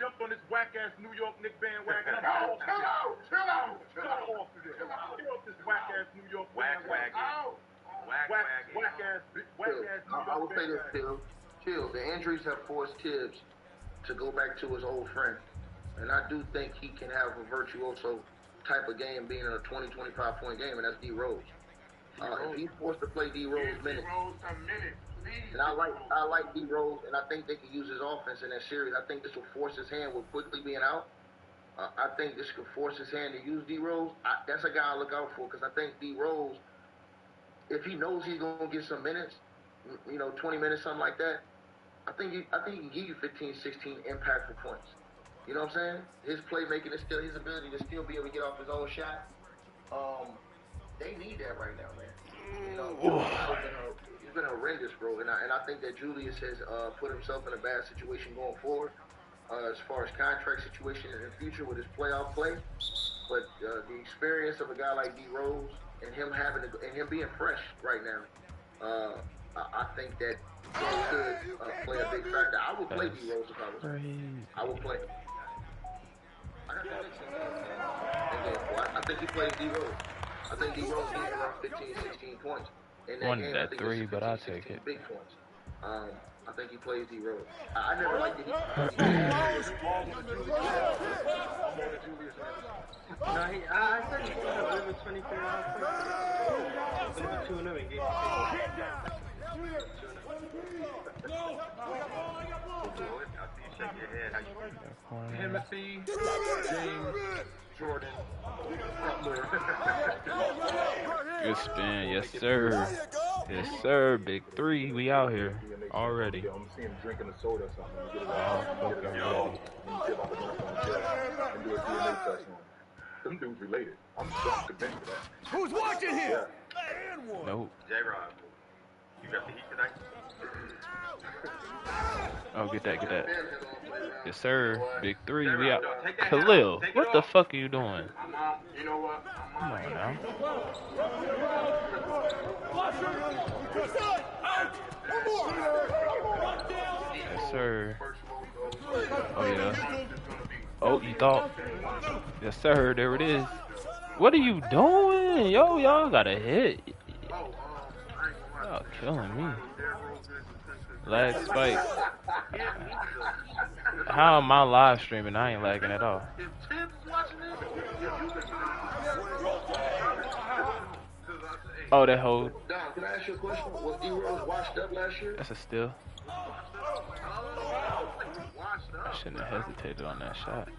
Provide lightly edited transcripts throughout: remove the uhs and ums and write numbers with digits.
jumped on this whack-ass New York Knicks bandwagon. Chill out. Get off this whack-ass New York bandwagon. Whack-ass New York bandwagon. I will say this, Chill. The injuries have forced Tibbs to go back to his old friend. And I do think he can have a virtuoso type of game being in a 20-25 point game, and that's D Rose. If he's forced to play D Rose minutes, and I like D Rose, and I think they can use his offense in that series. I think this will force his hand with quickly being out. I think this could force his hand to use D Rose. That's a guy I look out for because I think D Rose, if he knows he's going to get some minutes, 20 minutes, something like that, I think he can give you 15, 16 impactful points. You know what I'm saying? His playmaking is still his ability to still be able to get off his own shot. They need that right now, man. It's been horrendous, bro. And I think that Julius has put himself in a bad situation going forward as far as contract situation in the future with his playoff play. But the experience of a guy like D Rose and him being fresh right now, I think that could play a big factor. I would play D Rose if I was. I would play. I think he plays D Rose. I think D Rose needs around 15, 16 points. Wanted that 3, but I'll take it. Big points. I think he plays D Rose. I never liked it. I said he's going to live with 23 hours. He's going to be 2-0 in game. Timothy, James, Jordan, Good spin, yes sir. Yes sir, big 3. We out here already. I'm seeing him drinking a soda or something. Get it Oh, and do a DNA test on him. Them dudes related. I'm convinced of that. Who's watching here? Nope. J-Rod, you got the heat tonight? Oh, get that. Yes sir, big 3. We out. Khalil, what the fuck are you doing? You know what? Come on now. Yes sir. Oh yeah. Oh, you thought? Yes sir, there it is. What are you doing? Yo, y'all got a hit. Y'all killing me. Lag spike. How am I live streaming? I ain't lagging at all. Oh, that whole. Dom, can I ask you a question? Was D Rose washed up last year? That's a steal. I shouldn't have hesitated on that shot.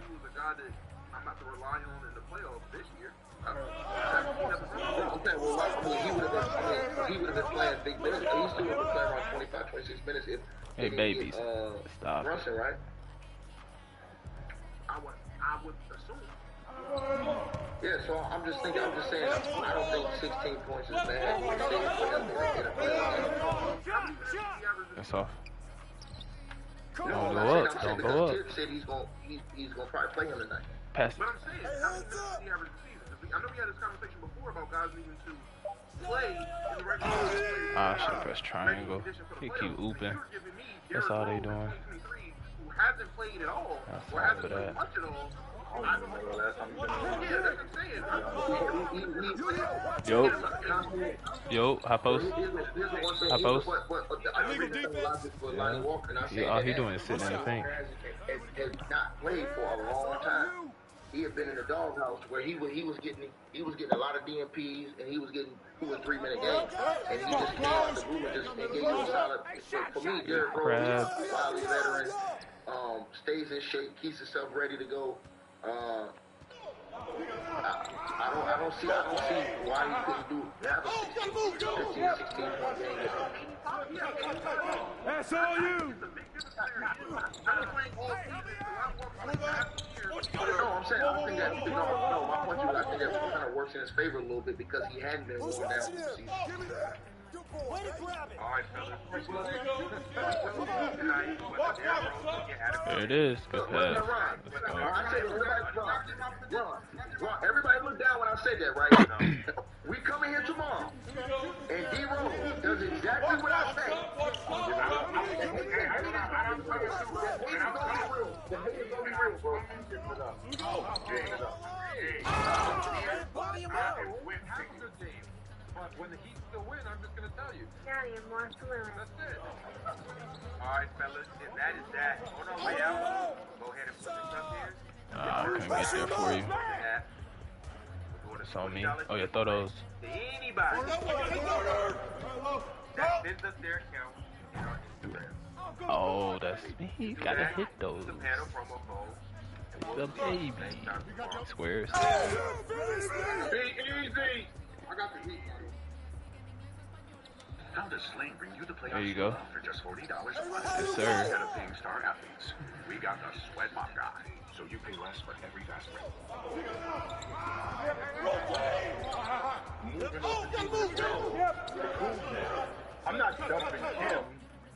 Okay, well, he would have been playing big minutes. He still would have been playing around 25, 26 minutes if Hey, babies, stop. Brunson, right? I would assume. Yeah, so I'm just saying, I don't think 16 points is bad. That's off. No, Don't go up. Don't go up. Tip said he's gonna probably play him tonight. Pass it. But I'm saying, how many minutes does he average a season? I know we had this conversation before about guys needing to play in the regular season. I should press triangle. He keep ooping. That's all they doing. Who hasn't played at all, That's or all hasn't for played that. much at all. I don't know the last time he's been yeah, that's what I'm saying. Yo, high post. High post. Yeah, all he doing is sitting in the paint. Has not played for a long time. He had been in the doghouse where he was getting a lot of DMPs and he was getting 2 and 3 minute games, and he just came out the room and gave you a solid. For me, Derrick Rose, a wily veteran, stays in shape, keeps himself ready to go. I don't see why he couldn't have a 15, 16 point game. That's all you. No, I'm saying I think that my point is I think that kind of works in his favor a little bit because he hadn't been worn down for the season. All right, fellas. There it is. Good pass. Let's go. Everybody look down when I say that, right? We come in here tomorrow, and D Rose does exactly what I say. The haters gonna be bro. Giving it up. Giving it up. But when the Heat still win, I'm just gonna tell you. Daddy, I'm more fluent. That's it. All right, fellas, and that is that. On our way out, go ahead and put this up here. I couldn't get there for you. It's on me. Oh yeah, throw those. Anybody that sends us their account in our Instagram. Oh, that's me. You gotta hit those. The panel promo code. The baby. Squares. Be easy. I got the Heat. How does Sling bring you the playoffs There you go. for just $40 a month? Yes, sir. Instead of paying star athletes, we got the Sweat Box guy, so you pay less for every fast break. I'm not dumping him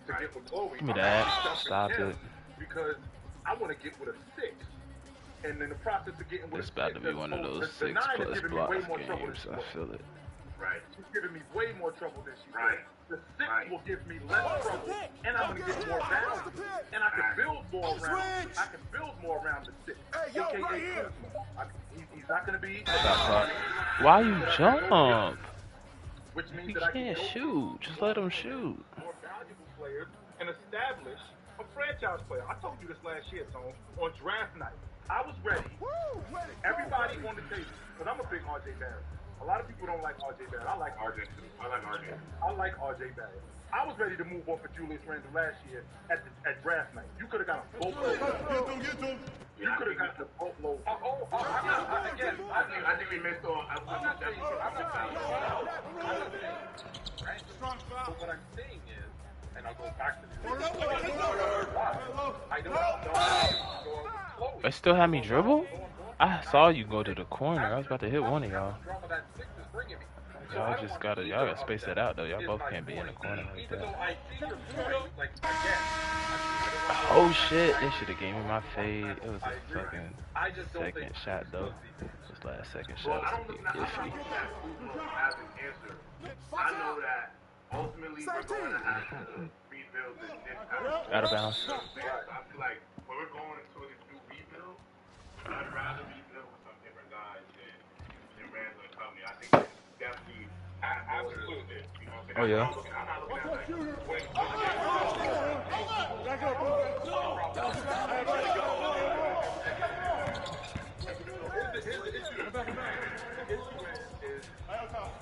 to get with Chloe. Give me that. I'm dumping Stop him it. Because I want to get with a 6. And in the process of getting with It's a 6, about to be one of those the 6 9 is plus giving me blocks way more trouble than games. she I was. feel it. Right. She's giving me way more trouble than she Right. was. The 6 will give me less trouble, and I'm going to get more value. And I can build more around. I can build more around the 6. AKA Kuzma. He's not going to be. Stop clock. Why you jump? Which means He that I can can't go shoot. Just let him shoot. more valuable players and establish a franchise player. I told you this last year, Tone, on draft night. I was ready. Everybody on the table, because I'm a big RJ Barrett. A lot of people don't like RJ Barrett. I like RJ too. I like RJ Barrett. I was ready to move on for Julius Randle last year at draft night. You could have got a boatload. You could have got the boatload. I think we missed on. I'm not saying. Right? But what I'm saying is, and I'll go back to this. I don't know. They still have me dribble? I saw you go to the corner. I was about to hit one of y'all. Y'all gotta space that out though. Y'all both can't be in the corner like that. Oh shit, they should have gave me my fade. It was a fucking second shot though. This last second shot was iffy. I know that ultimately we're going to have to rebuild this. Out of bounds. So I feel like when we're going into this new rebuild, I'd rather rebuild with some different guys than Randle and company. I think that's definitely absolutely. You know what I'm saying? Oh yeah. I'm not looking at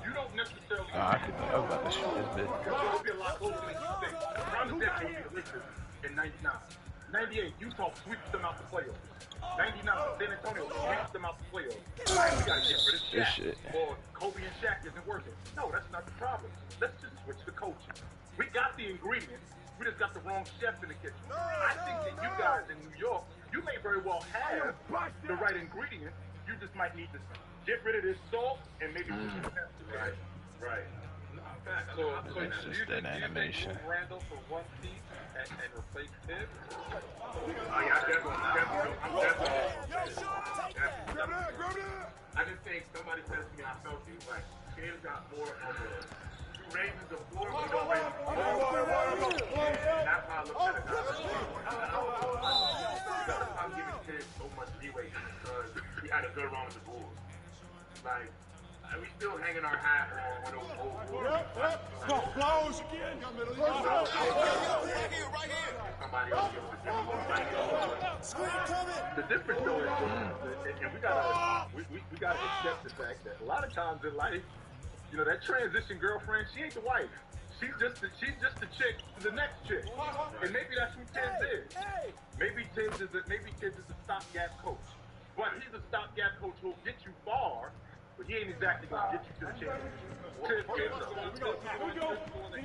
You don't necessarily. I was about to shoot this bit. It'll be a lot closer than you think. Around the decade, the Lakers in 99. 98, Utah sweeps them out the playoffs. 99, San Antonio sweeps them out the playoffs. We gotta get rid of This Shaq. shit. Or Kobe and Shaq isn't working. No, that's not the problem. Let's just switch the coaching. We got the ingredients. We just got the wrong chef in the kitchen. I think that you guys in New York, you may very well have the right ingredients. You just might need to get rid of this salt and maybe put some pepper. Right. So It's just that animation. Randall for one piece and replace Tibbs? I just think somebody said to me, I felt it, like, Tibbs got more of the two raises of floor, but no raises of floor. That's how I look at it now. I'm giving Tibbs so much leeway because we had a good run with the Bulls. Like, we still hanging our hat on those old rules. Close again. Somebody else gives the difference. The difference though is, and we gotta accept the fact that a lot of times in life, you know, that transition girlfriend, she ain't the wife. She's just the chick to the next chick. And maybe that's who Tibbs is. Maybe Tibbs is a stopgap coach. But he's a stopgap coach who'll get you far, but he ain't exactly gonna get you to the championship. Tibbs gives us.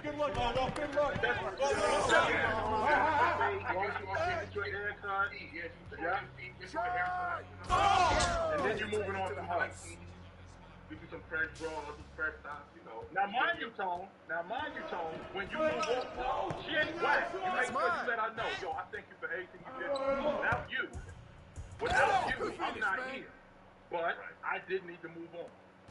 Good luck, man. Good luck. And then you're moving on to her. We do some fresh draws, some fresh stops, you know. Now mind you, Tone, when you move on, she ain't whack. You make sure you let her know, yo, I thank you for everything you did. Without you, I'm not here. But I did need to move on.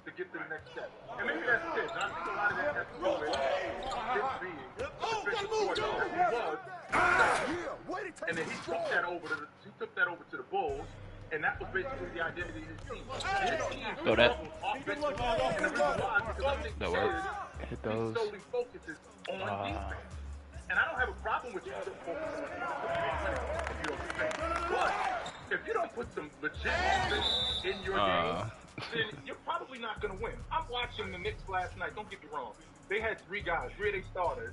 to get to the next step. And maybe that's it. And I think a lot of that has to do with him being the defensive coordinator that he was. And then he took that over to the Bulls. And that was basically the identity of his team. His team struggled offensively. And the reason why is because I think he solely focuses on defense. And I don't have a problem with you focusing on defense if you don't defend. But if you don't put some legit offense in your game, then you're probably not going to win. I'm watching the Knicks last night. Don't get me wrong. They had three guys, three of their starters,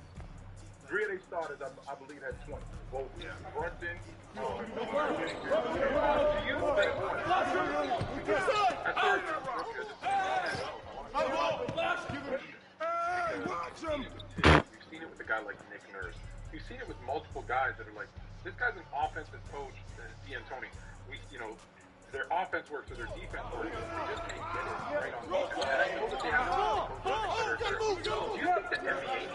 I believe, had 20. Both Brunson. You've seen it with a guy like Nick Nurse. You've seen it with multiple guys that are like, this guy's an offensive coach, D'Antoni. Their offense works or their defense works. They just can't get it right on defense. And I know that they have do you think the NBA is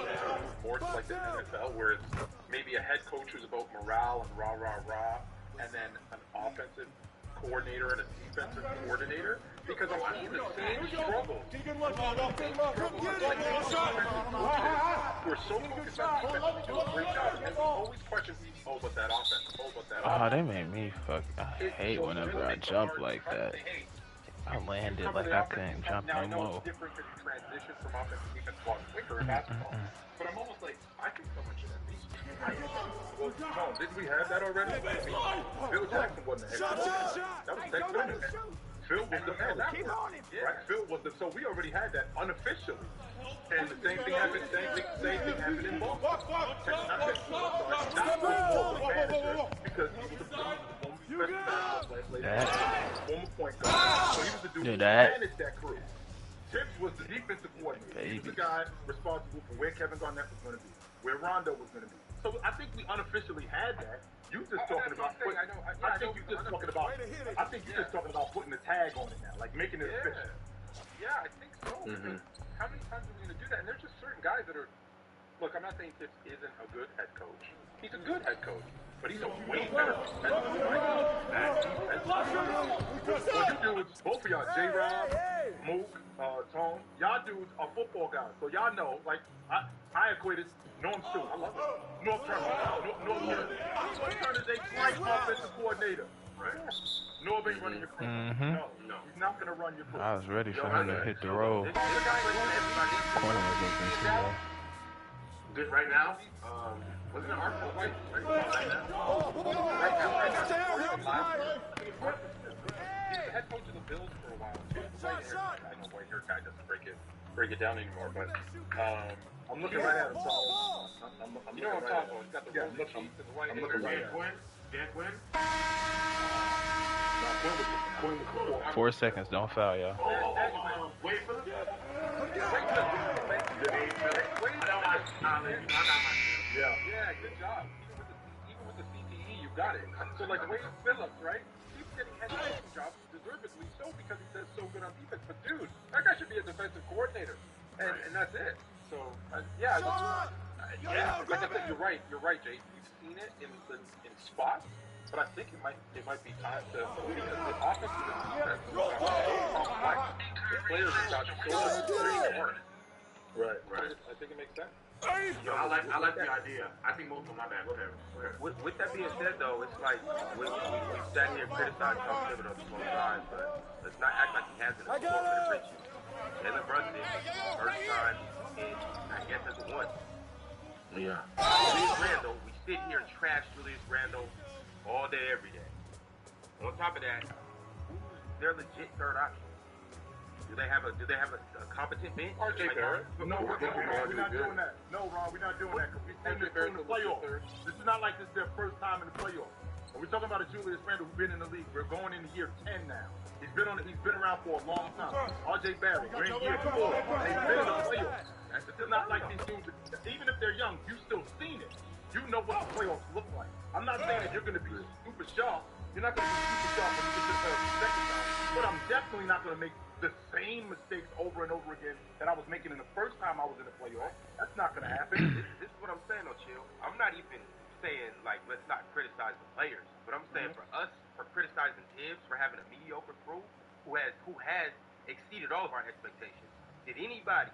more like the NFL, where it's maybe a head coach who's about morale and rah, and then an offensive coordinator and a defensive coordinator? Because I'm seeing the same struggles. We're so focused on defense. We do a great job. And we always question, but that offense. They made me fuck. I hate whenever I jump like that. I landed like I couldn't jump no more. Now, I know it's different because you transition from offense to defense a lot quicker in basketball. But I'm almost like, I think someone should at least. Well, didn't we have that already? Phil Jackson wasn't the head coach. That was Tex Finnegan. Phil was the head coach. Right? Phil was the. So we already had that unofficially. And the same thing happened. Same thing happened in Boston. Because he was the former point guard. So he was the dude who managed that crew. Tibbs was the defensive coordinator. He was the guy responsible for where Kevin Garnett was going to be, where Rondo was going to be. So I think we unofficially had that. You just talking about. I think you just talking about. I think you're just talking about putting the tag on it now, like making it official. Yeah, I think so. How many times are we going to do that? And there's just certain guys that are. Look, I'm not saying Tibbs isn't a good head coach. He's a good head coach, but he's a way better defensive coach. Well, you dudes, both of y'all, J-Rob, Mook, Tone, y'all dudes are football guys, so y'all know. Like I equated Norm Stewart. I love it. Norm Turner. Norm Turner is a great offensive coordinator. Right? Norm ain't running your crew. No, he's not going to run your crew. I was ready for him to hit the road. Corner was open too, though. Good right now. Wasn't it our fault? Right now. He's the head coach of the Bills for a while too. I know white hair guy doesn't break it down anymore, but I'm looking right at him. You know what I'm talking about? He's got the rose cheeks and the white hair. Dan Quinn. 4 seconds, don't foul, y'all. Wait for the. Yeah, good job. Even with the CTE, you got it. So like Wade Phillips, right? He's getting head coaching jobs, deservedly so, because he does so good on defense. But dude, that guy should be a defensive coordinator, and that's it. So like I said, you're right, Jay. You've seen it in spots, but I think it might be time to, because the offense and the defense is so complex. The players have got so much to work. Right. I think it makes sense. Yo, I like the idea. I think most of my bad. Go ahead. With that being said, though, it's like we sat here and criticized Tom Thibodeau both times, but let's not act like he hasn't absorbed the riches. Jalen Brunson, first time in, I guess that's one. Yeah. Julius Randle, we sit here and trash Julius Randle all day, every day. On top of that, they're legit third option. Do they have a competent bench? RJ Barrett. No, we're not doing that. No, Ron, we're not doing that because we're in the playoffs. This is not like this is their first time in the playoffs. And we're talking about a Julius Randle who's been in the league. We're going into year 10 now. He's been around for a long time. RJ Barrett, we're in year 4. They've been in the playoffs. This is not like these dudes. Even if they're young, you've still seen it. You know what the playoffs look like. I'm not saying that you're going to be super sharp. You're not going to be super sharp when you get to the second time. But I'm definitely not going to make the same mistakes over and over again that I was making in the first time I was in the playoffs. That's not going to happen. This is what I'm saying, though, Chill. I'm not even saying, like, let's not criticize the players. But I'm saying for us, for criticizing Tibbs for having a mediocre crew who has exceeded all of our expectations. Did anybody,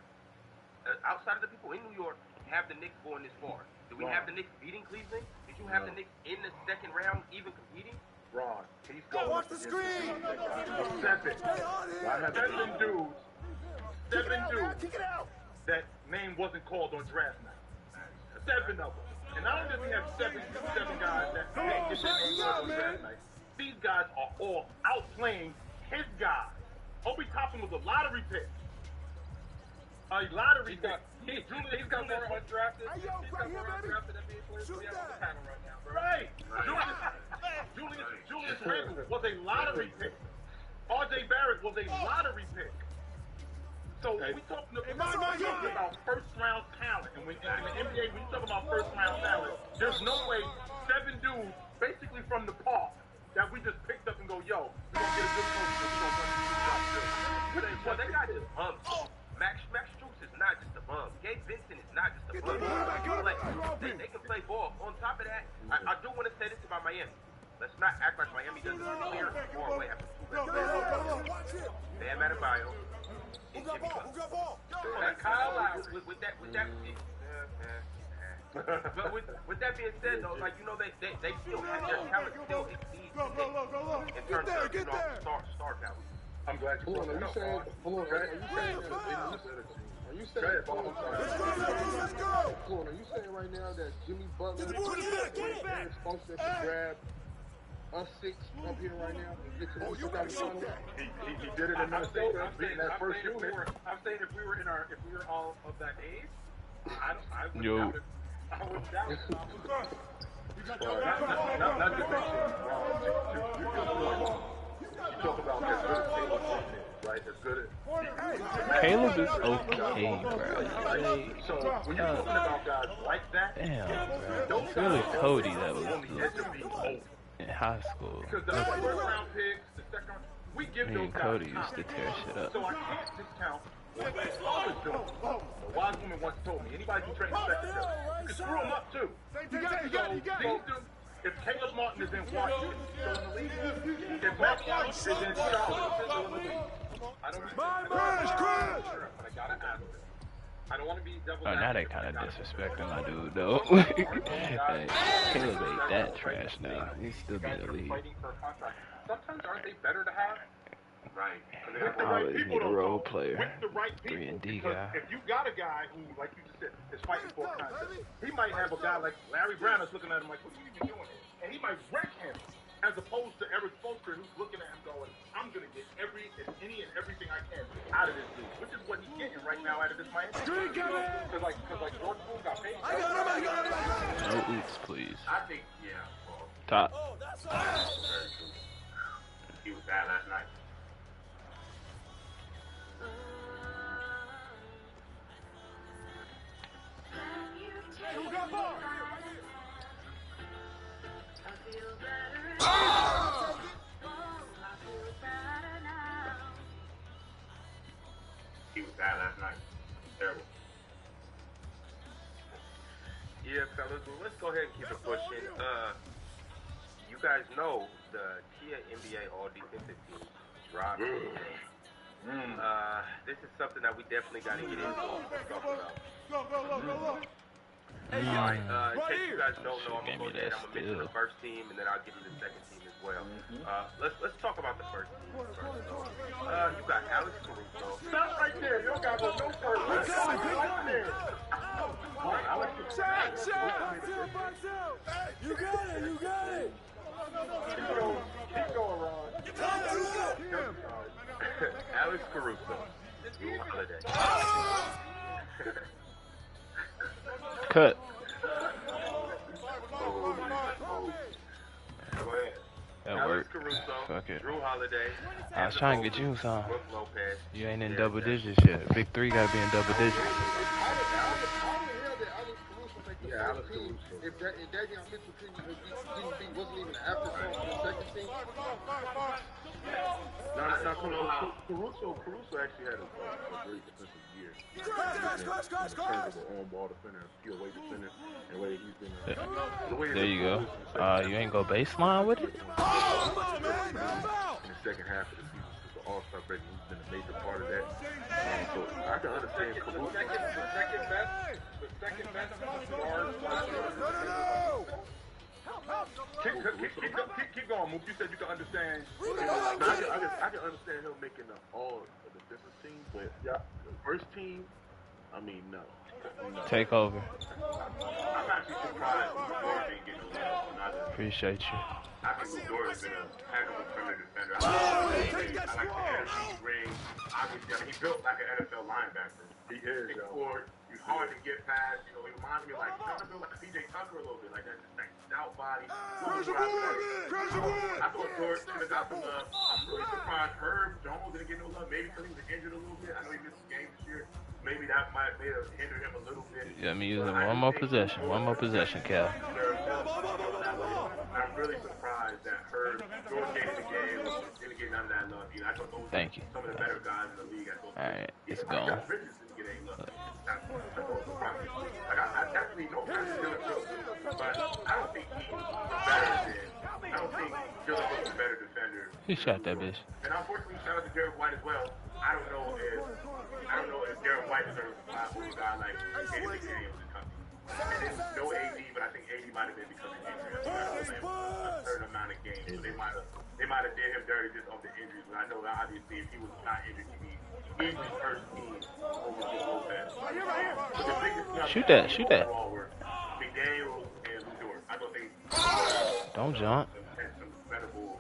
outside of the people in New York, have the Knicks going this far? Did we have the Knicks beating Cleveland? Did you have the Knicks in the second round even competing? Ron, he's going Watch the screen! Seven dudes that name wasn't called on draft night. 7 of them. And not only does he have seven guys that didn't get their name called on draft night, these guys are all outplaying his guys. Obi Toppin was a lottery pick. A lottery pick. He's got more undrafted. Right. Julius Randle was a lottery pick. R.J. Barrett was a lottery pick. So we talking about first round talent, and in the NBA, when you talk about first round talent, there's no way 7 dudes, basically from the park, that we just picked up and go, yo, we're gonna get a good coach. Well, they got just bums. Max Strus is not just a bum. Gabe Vincent is not just a bum. They can play ball. On top of that, I do want to say this about Miami. Let's not act like Miami doesn't clear far away after 2 best players. Bam Adebayo and Jimmy Butler. Kyle Lowry with that. But with that being said, though, like, you know, they still have their talent still exceeds in terms of star talent. I'm glad you brought that up. Are you saying right now that Jimmy Butler is responsible to grab us 6 up here right now and get to the He did it in Minnesota, beating that first unit. I'm saying if we were all of that age, I would Yo. doubt it. I would doubt it. Not to mention, you talk about as good as Caleb is, right? As good as Caleb is okay, bro. So when you're talking about guys like that, Damn, bro. It's really Cody that was on the edge of being old. in high school. Because the first round picks, the second round, we give Me those and guys Cody time. used to tear shit up. So I can't discount what they always do. A wise woman once told me, anybody who trains second step, you can screw them up too. If Caleb Martin is in Washington, he's still in the league. If Matt White is in Charlotte, he's still in the league. I don't I don't want to be double. Oh, now they kind of disrespecting my dude, though. Hey, Caleb ain't that trash now. He still be in the league. Sometimes aren't they better to have? Right. With the I right always people, need a though, role player. With the right 3 and people. D Because guy. if you got a guy who, like you just said, is fighting for a contract, he might have a guy like Larry Brown that's looking at him like, what are you even doing? And he might wreck him, as opposed to Eric Spoelstra, who's looking at him going, I'm going to get any and everything I can out of this dude, which is what he's getting right now out of this Miami. Because like Jordan Poole got paid. No oops, please. I think, yeah. Well, Top. he was bad last night. He was bad last night. Terrible. Yeah, fellas, well, let's go ahead and keep it pushing. You guys know the Kia NBA All Defensive Team dropped. This is something that we definitely got to get into and talk about. Alright, in case you guys don't know, I'm going to go ahead, I'm going to mention the first team, and then I'll give you the second team as well. Let's talk about the first team first. You got Alex Caruso. Stop right there. You don't got no first. Right there. You got it. Keep going, Ron. Alex Caruso. Drew Holiday. Cut. That Alex worked. Caruso, Fuck it. Drew Holiday. I was trying to get you some. Brooke Lopez. You ain't in double digits yet. Big 3 gotta be in double digits. Yeah, Alex Caruso. If Davion Mitchell wasn't even an afterthought for the second team. Caruso actually had a great defensive year. In terms of an on-ball defender, pure weight defender, and the way he's been. There you go. You ain't go baseline with it? In the second half of the season, All-Star break. He's been a major part of that. So I can understand The Caruso. second best guard. Keep going, Mook. You said you can understand. I can understand him making the all of the defensive team, but Yeah. the first team, I mean, no. Take over. I'm actually surprised Dort didn't get no love. Appreciate you. I think Lou Dort has been a heck of a perimeter defender. I like the energy he brings. Obviously, I mean, he built like an NFL linebacker. He is, yo. 6'4", he's hard to get past. You know, he reminds me of like, kind of built like PJ Tucker a little bit, like that stout body. I thought Dort should have got some love. I'm really surprised Herb Jones didn't get no love. Maybe because he was injured a little bit. I know he missed some games this year. Maybe that may have hindered him a little bit. Yeah, I'm using one more possession. One more possession, Cal. I'm really surprised that Herb Dort gave the game didn't get none of that love. You know, I thought those Thank you. some of the better guys in the league. I thought. Alright, it's I gone. got Bridges didn't get any love. Like I definitely know Bridges is still good, but I don't think he's better than. I don't think Dylan Brooks is a better defender. He shot that bitch. And unfortunately, shout out to Derek White as well. I don't know if Derek White deserves a spot for a guy like Katie McDaniels in Kentucky. And then no AD, but I think AD might have been because of injury. A certain amount of games, so they might have did him dirty just off the injuries. But I know that obviously if he was not injured, he'd be easily first team over Brook Lopez. But the biggest snub Shoot that, shoot that. overall were McDaniels and Lou Dort. I don't think Don't jump. had some credible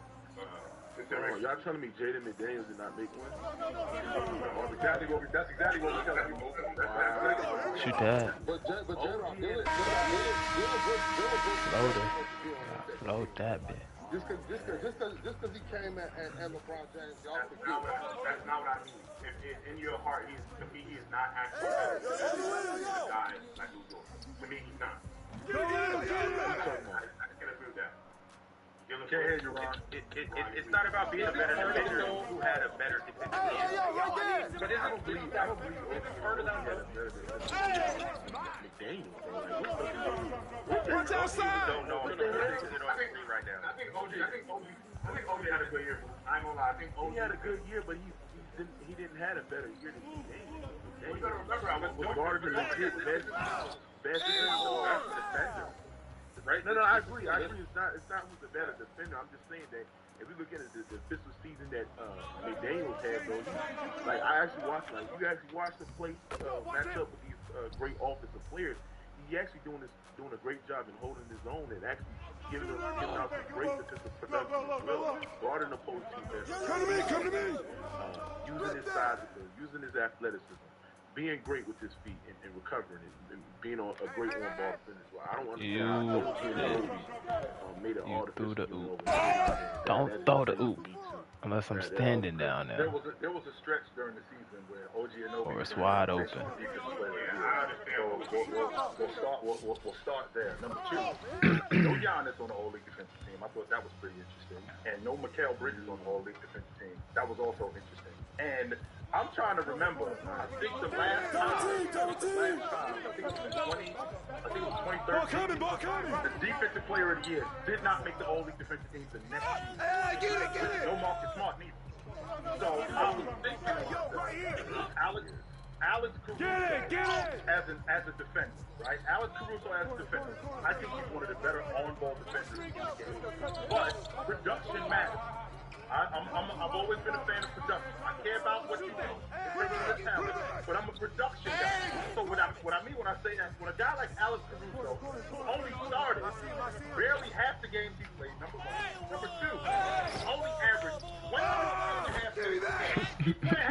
Oh, y'all telling me Jaden McDaniels did not make one? That's exactly what we're telling you. Shoot that. But J-Rock, Floater. Float that bitch. just because he came at LeBron James, y'all That's not what I mean. If in your heart, to me, he is not actually better than the guy like Lou Dort. To me, he's not. I can agree with that. Can't hear you, Ron. It's not about being a better defender who had a better defensive game. But I don't believe further down McDaniels. don't know right now. I think OJ had a good year. I ain't gonna lie. I think OJ He had a good year, but he didn't have a better year than McDaniels. Well, you gotta remember, I was Regardless of his best defender. Right? No, I agree. It's not who's the better defender. I'm just saying that if we look at the fiscal season that McDaniels had, though, I actually watched. Like you actually watch the play match up with these great offensive players. He actually doing a great job in holding his own and actually giving out some great defensive production as well, guarding the opposing team. Come to me. Using his size, using his athleticism, being great with his feet and recovering it, and being a great on-ball defender as well. I don't understand how OG and made an You threw the artificial oop. Don't throw the oop. Unless I'm standing down There there. was a stretch during the season where OG and Or it's wide open. We'll start there. Number 2, no Giannis on the All-League defensive team. I thought that was pretty interesting. And no Mikal Bridges on the All-League defensive team. That was also interesting. And I'm trying to remember. I think the last time, I think it was 2013. The defensive player of the year did not make the All-League defensive team the next year. No Marcus Smart neither. So I was thinking Alex Caruso as a defender, right? Alex Caruso as a defender. I think he's one of the better on-ball defenders in the game. But production matters. I've always been a fan of production. I care about what you do and bringing the talent, but I'm a production guy. So what I mean when I say that, when a guy like Alex Caruso only started barely half the games he played, number 1. Number 2, only averaged 1.5 games. He's playing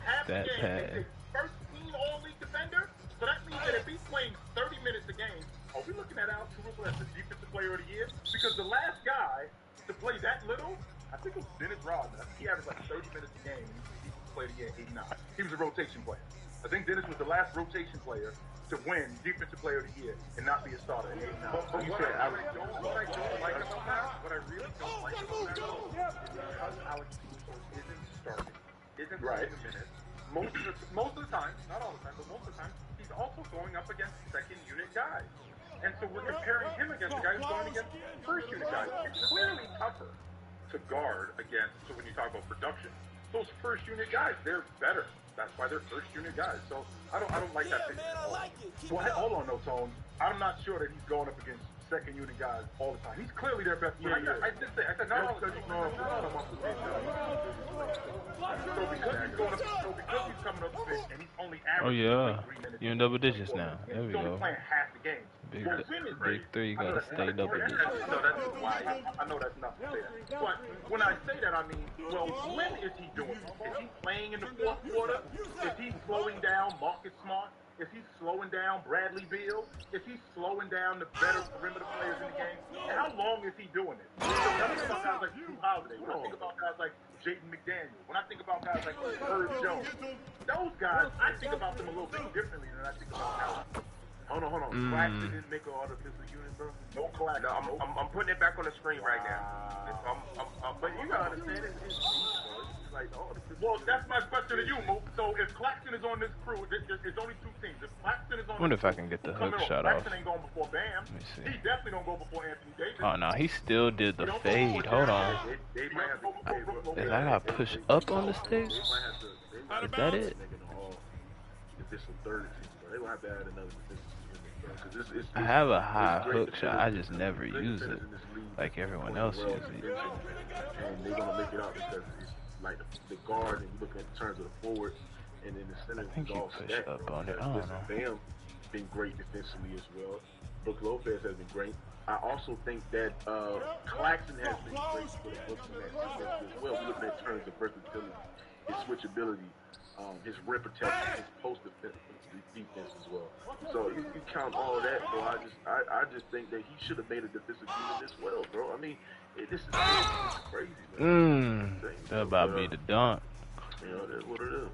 half the That game. pass. He's a first team All-League defender, so that means that if he's playing 30 minutes a game, are we looking at Alex Caruso as the defensive player of the year? Because the last guy to play that little, I think it was Dennis Rodman. He averaged like 30 minutes a game, and he played the year 89. He was a rotation player. I think Dennis was the last rotation player to win defensive player of the year and not be a starter in 89. But You what said I Alex. don't like about that, what I really don't like about that, because Alex Caruso isn't starting, isn't Right. playing the minutes. Most of the time, not all the time, but most of the time, he's also going up against second unit guys. And so we're comparing him against the guy who's going against first unit guys. It's clearly tougher to guard against. So when you talk about production, those first unit guys, they're better. That's why they're first unit guys. So I don't like that thing. Well, hold on, no Tone. I'm not sure that he's going up against second unit guys all the time. He's clearly their best player. I did say, I said not because he's going up the bench. So because he's coming up the bench and he's only averaging 3 minutes. You're in double digits now. There we He's only go. playing half the game. Big three, you gotta stay double digits. I know that's not fair. But when I say that, I mean, well, when is he doing it? Is he playing in the fourth quarter? Is he slowing down Marcus Smart? Is he slowing down Bradley Beal? Is he slowing down the better perimeter players in the game? And how long is he doing it? When I think about guys like Drew Holiday, when I think about guys like Jaden McDaniel, when I think about guys like Herb Jones, those guys, I think about them a little bit differently than I think about Allen. Hold on. Claxton didn't make an all-defensive unit, bro. No Claxton. No, I'm putting it back on the screen right now. But you gotta understand it's like well, that's my question to you, Mook. So if Claxton is on this crew, there's only two teams. If Claxton is on I wonder this if I can get the hook shot off. Claxton ain't going before Bam. Let me see. He definitely don't go before Anthony Davis. Oh no, he still did the fade. Hold on. they might have to Did I gotta push up on the stick? Is that it? If it's a third team, they will have to add another defensive unit. I have a high hook shot. I just never use it like everyone else uses it. And they're gonna make it out because it's like the guard, and you look at the terms of the forward, and then the center I think is you all push stacked. up on it. I don't know. Bam been great defensively as well. Brooke Lopez has been great. I also think that Claxton has been great for the Bucks in that defense as well. We look at terms of versatility, his switchability, his rim protection, his post defense as well. So you count all of that, bro. I just think that he should have made a defensive unit as well, bro. I mean, this is crazy, man. That about be the dunk. You know, that's what it is.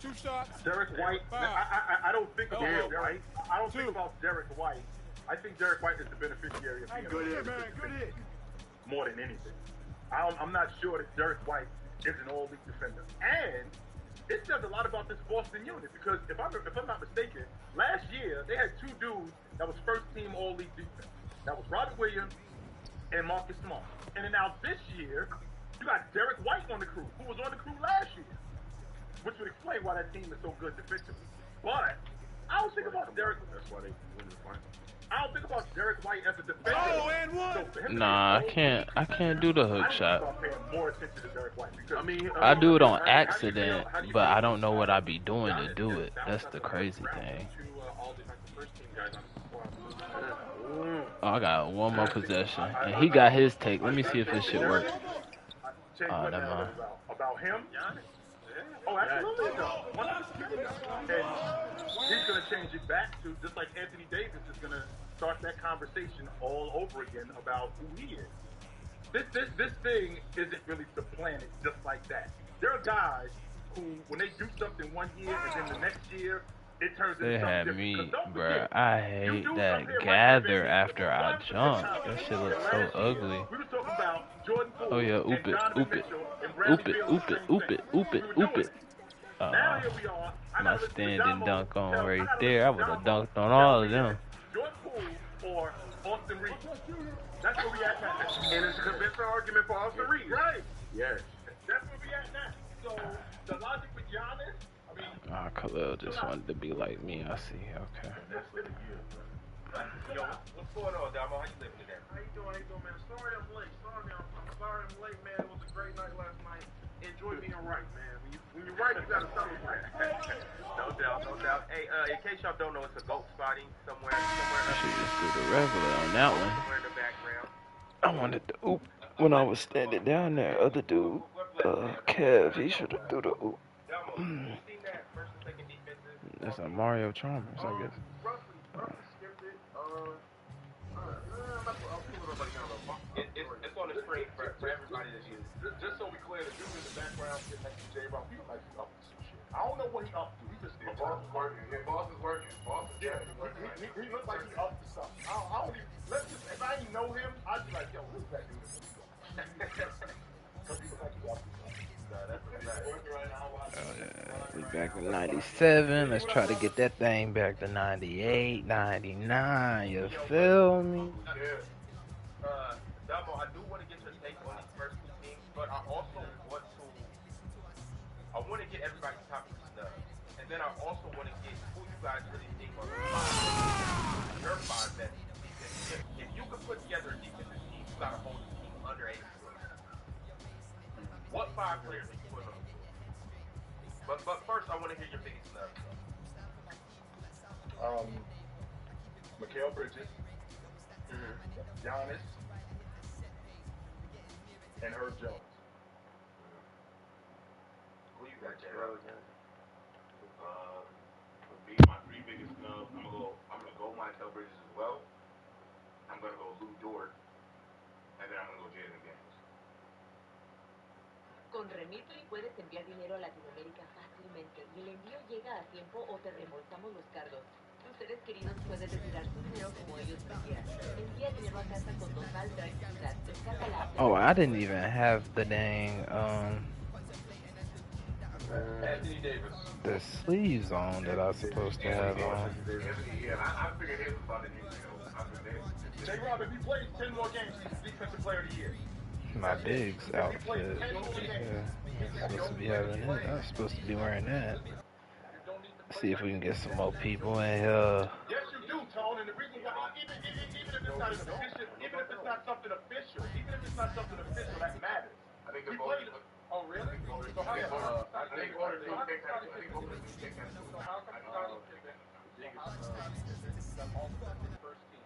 Two shots. Derek White. I don't think about Derek White. I don't think about Derek White. I think Derek White is the beneficiary of being Good hit, man. Good hit. more than anything. I'm not sure that Derek White is an all-league defender. And it says a lot about this Boston unit because if I'm not mistaken, last year they had two dudes that was first-team all-league defense. That was Robert Williams and Marcus Smart. And then now this year, you got Derek White on the crew, who was on the crew last year, which would explain why that team is so good defensively. But I don't think about Derek. That's why they win the final. I don't think about Derek White as a defender. Oh, and one. So Nah, I can't do the hook shot. More attention to Derek White because, I mean, I do it on accident, but I don't know what I be doing to do it. That's the crazy thing. Oh, I got one more possession, and he got his take. Let me see if this shit works. Oh, never mind. About him? Oh, absolutely. And he's going to change it back to, just like Anthony Davis is going to start that conversation all over again about who he is. This thing isn't really the planet just like that. There are guys who, when they do something one year and then the next year, it turns into They something had different. me, 'Cause don't bruh. forget, I hate that gather after I jump. That shit looks so ugly. we were talking about Jordan Poole Oh yeah, and oop it, Donovan oop it, Mitchell and Bradley oop it, Beal, oop the it, same oop thing. it, oop it, We were oop doing it. Now here we are. My standing dunk on right there. I would have dunked on all of them. Jordan Poole or Austin Reeves. That's where we at now. And it's a convincing argument for Austin Reeves. Right. yes. That's where we at now. So the logic with Giannis, I mean, Ah, Khalil just wanted to be like me. I see. Okay. that's what it is. Yo, what's going on, Damo? How you living today? How you doing, man? Sorry I'm late. I'm sorry I'm late, man. It was a great night last night. Enjoy being right, man. When you're right, you gotta celebrate. No doubt. Hey, in case y'all don't know, it's a goat spotting somewhere I should just do the regular on that one. somewhere in the background. I wanted to oop when I was standing down there. Other dude, Kev, he should have do the oop. Damo, you seen that first and second defenses? That's a Mario Chalmers, I guess. Roughly skipped it. It's on the screen for everybody to use. Just so we clear, the dude in the background sitting next to J. Rob, he look like he's up to some shit. I don't know what he up to. He just did. Boss is working. Yeah, boss is working. Yeah, he looks like he's up to something. I don't even, let's just, if I didn't know him, I'd be like, yo, who's that dude? Because he looks like he's up to something. Oh, yeah. We back to 97. Let's try to get that thing back to 98, 99. You feel me? Damo, I do want to get your take on these first two but I also want to get everybody's top 3 snubs. And then I also want to get who you guys really think are the 5 your 5 best defense. If you could put together a defensive team, you got to hold the team under 80 points. What 5 players are you putting on the field? But first, I want to hear your biggest snubs. Mikal Bridges, Giannis, and Herb Jones. Who you got, J-Rod? For me, my 3 biggest snubs, I'm gonna go Mikal Bridges as well. I'm gonna go Lou Dort, and then I'm gonna go Jalen Daniels. Con Remitry puedes enviar dinero a Latinoamérica fácilmente y el envío llega a tiempo o te reembolsamos los cargos. Tus seres queridos pueden retirar su dinero como ellos prefieran. Envía dinero a casa con total tranquilidad. Descarga la app. Oh, I didn't even have the dang Anthony Davis. the sleeves on that I was supposed to have on. Yeah, I figured his was about to be, J-Rob, if he plays 10 more games, he's defensive player of the year. My Biggs outfit. Yeah, I'm supposed to be having it. I'm supposed to be wearing that. See if we can get some more people in here. Yes, you do, Tone. And the reason why, even if it's not official, even if it's not something official, that matters. I think We the played. Oh, really? So how I come? think Order do take that. I think Order do take that. So how come you got that all-defensive first team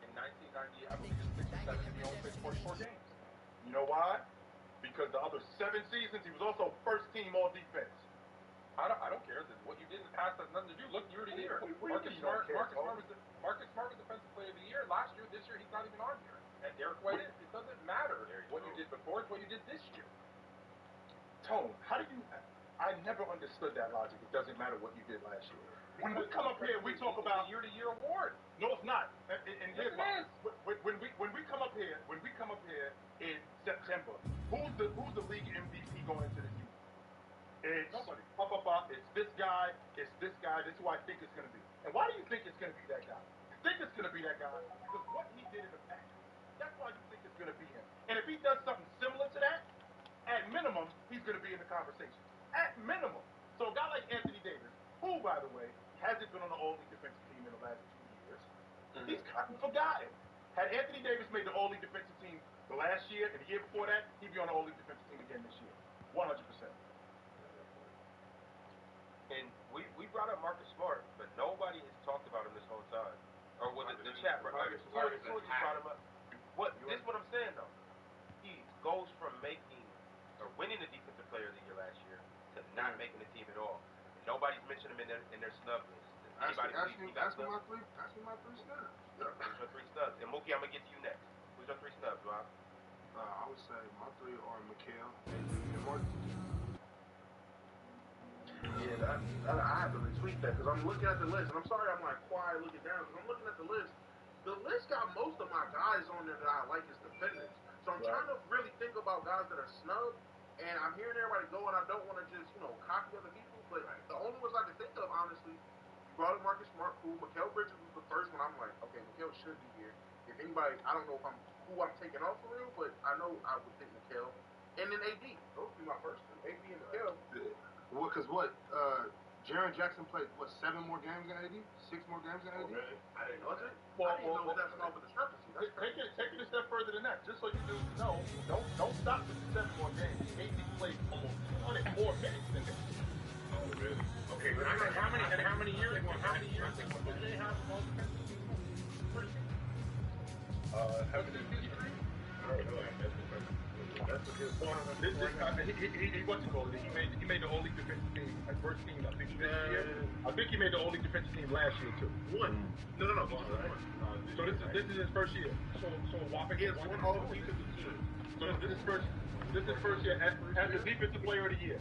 in 1990? I believe it's 6 or 7, and he only played 44 games. You know why? Because the other 7 seasons, he was also first team all defense. I don't care. What you did in the past has nothing to do. Look, you already here. Marcus Smart was defensive player of the year last year. This year, he's not even on here. And Derek White is. It doesn't matter what you did before. It's what you did this year. Tone, how do you? I never understood that logic. It doesn't matter what you did last year. When we come up here, we talk about year-to-year award. No, it's not. And here's why. When we come up here, in September, who's the league MVP going into the season? It's nobody. It's this guy. This is who I think it's going to be. And why do you think it's going to be that guy? You think it's going to be that guy because what he did in the past. That's why you think it's going to be him. And if he does something similar to that, at minimum, he's going to be in the conversation. At minimum. So a guy like Anthony Davis, who, by the way, hasn't been on the All-League defensive team in the last 2 years, he's gotten forgotten. Had Anthony Davis made the All-League defensive team the last year and the year before that, he'd be on the All-League defensive team again this year. 100%. And we brought up Marcus Smart, but nobody has talked about him this whole time. Or was it the chat? Marcus Smart just brought him up. This is what I'm saying though. He goes from winning the defensive player of the year last year to not making the team at all. And nobody's mentioned him in their snub list. Ask me my 3 snubs. Who's your 3 snubs? And Mookie, I'm gonna get to you next. Who's your 3 snubs, Rob? I would say my 3 are Mikal and Marcus. Yeah, I have to retweet that because I'm looking at the list, and I'm sorry I'm like quiet looking down because I'm looking at the list. The list got most of my guys on there that I like as defenders. So I'm trying to really think about guys that are snubbed, and I'm hearing everybody go, and I don't want to just, copy other people, but the only ones I can think of, honestly, you brought up Marcus Smart, cool. Mikal Bridges was the first one. I'm like, okay, Mikal should be here. If anybody, I don't know who I'm taking off for real, but I know I would think Mikal. And then AD. Those would be my first 2, AD and Mikal. Because Jaren Jackson played 7 more games than AD? 6 more games than AD? Really? I didn't know that. I didn't know that's not a discrepancy. Take it a step further than that. Just so you know, don't stop at the 7 more games. AD played almost 200 more minutes than that. Oh, really? Okay, but How many years did they have from all defensive teams? He wasn't called it. He made the All-League defensive team at first team. I think this year. I think he made the All-League defensive team last year too. One. No. So this is his first year. So whopping. He has one All-League defensive team. So this is first year as the defensive player of the year.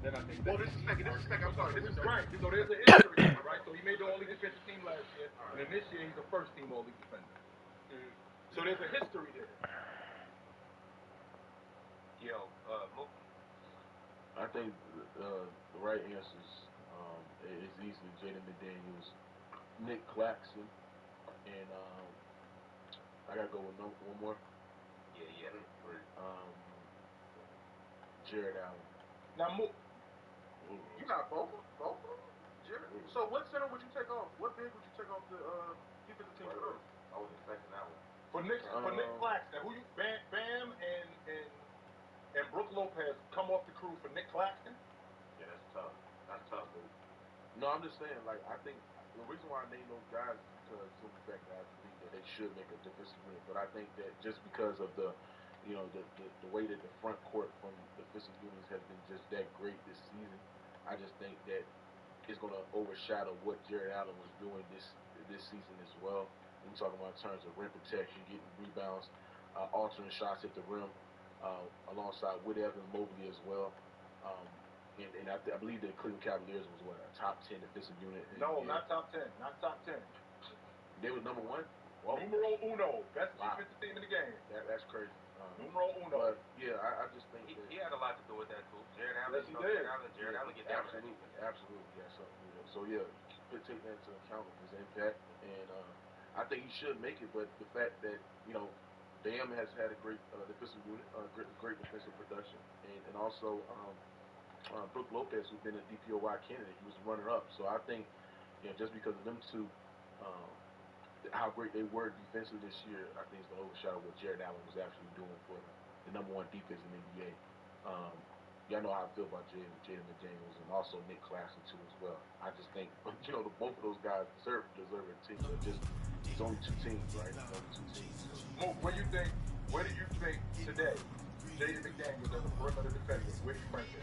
Then I think. This is second. I'm sorry. This is right. So there's an history, right? So he made the All-League defensive team last year, and then this year he's the first team All-League defender. So there's a history there. Yo, Mookie. I think the right answer is easily Jaden McDaniels, Nick Claxton, and I gotta go with one more. Yeah. Jared Allen. Now, You got both of them? Jared? So what center would you take off? What big would you take off the defensive team for those? I was expecting that one. For Nick Claxton, who you Bam and Brook Lopez come off the crew for Nick Claxton? Yeah, that's tough. That's tough, dude. No, I'm just saying, like, I think the reason why I name those guys is because of the fact that I believe that they should make a defensive unit. But I think that just because of the way that the front court from defensive units has been just that great this season, I just think that it's going to overshadow what Jared Allen was doing this season as well. We're talking about in terms of rim protection, getting rebounds, altering shots at the rim, alongside with Evan Mobley as well. And I believe the Cleveland Cavaliers was a top 10 defensive unit. No, not top 10. Not top 10. They were number 1. Whoa. Numero uno, best defensive team in the game. That's crazy. Numero uno. But yeah, I just think he had a lot to do with that too. Jared Allen, Jared Allen get down. Absolutely, yeah. So yeah, you could take that into account of his impact, and I think he should make it. But the fact that Bam has had a great defensive unit, great defensive production, and also Brook Lopez, who's been a DPOY candidate, he was a runner-up. So I think just because of them two, how great they were defensively this year, I think it's going to overshadow what Jared Allen was actually doing for the number 1 defense in the NBA. Y'all know how I feel about Jaden McDaniels and also Nick Claxton too as well. I just think both of those guys deserve a team. It's only 2 teams, right? It's only 2 teams. Mo, where do you think today Jaden McDaniels as a perimeter defender, where do you rank it?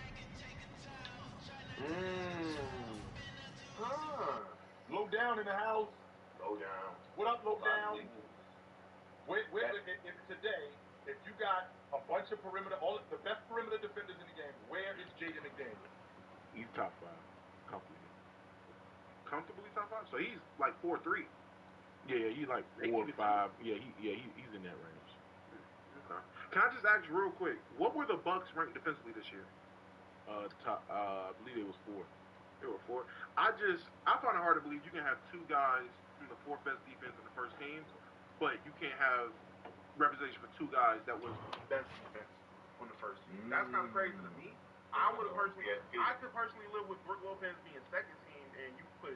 Low down in the house. Low down. What up, low down? If today, if you got a bunch of the best perimeter defenders in the game, where is Jaden McDaniels? He's top 5. Comfortably top 5? So he's like 4-3. Yeah, he's like 4 or 5. Yeah, he's in that range. Okay. Can I just ask you real quick, what were the Bucks ranked defensively this year? I believe it was 4. They were 4. I find it hard to believe you can have 2 guys from the 4th best defense in the first team, but you can't have representation for 2 guys that was best defense on the first team. That's kind of crazy to me. I could personally live with Brook Lopez being second team, and you put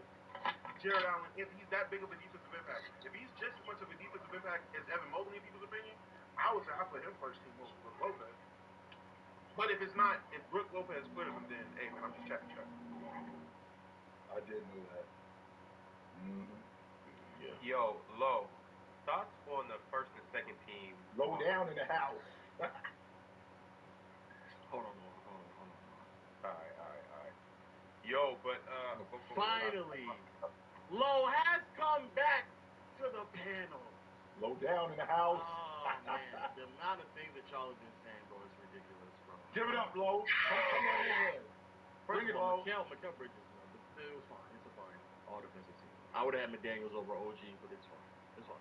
Jared Allen, if he's that big of a defensive impact. If he's just as much of a defensive impact as Evan Mobley, in people's opinion, I would say I put him first team over Brook Lopez. But if it's not, if Brook Lopez put him, then hey man, I'm just checking. I did know that. Yeah. Yo, Low, thoughts on the first and second team? Low down in the house. Hold on. All right. Yo, but finally, Low has come back to the panel. Low down in the house. Oh man, the amount of things that y'all have been saying, bro, is ridiculous, bro. Give it up, Low. Come on in. First of all, Mikal Bridges, it was fine. It's a fine all-defensive team. I would have had McDaniels over OG, but it's fine. It's fine.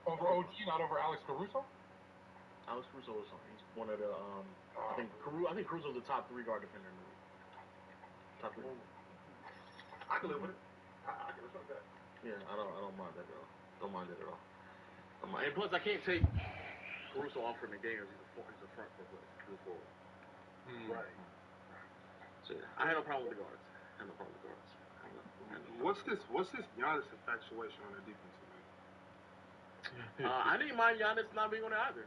Over OG, not over Alex Caruso? Alex Caruso was fine. He's one of the, I think Caruso's the top 3 guard defender in the league. Top 3. I can live with it. I can respect that. Yeah, I don't mind that at all. Don't mind that at all. And plus, I can't take Caruso off for McDaniels. He's a front forward. Right. So yeah, I had no problem with the guards. What's this Giannis infatuation on the defensive end? I didn't mind Giannis not being on it either.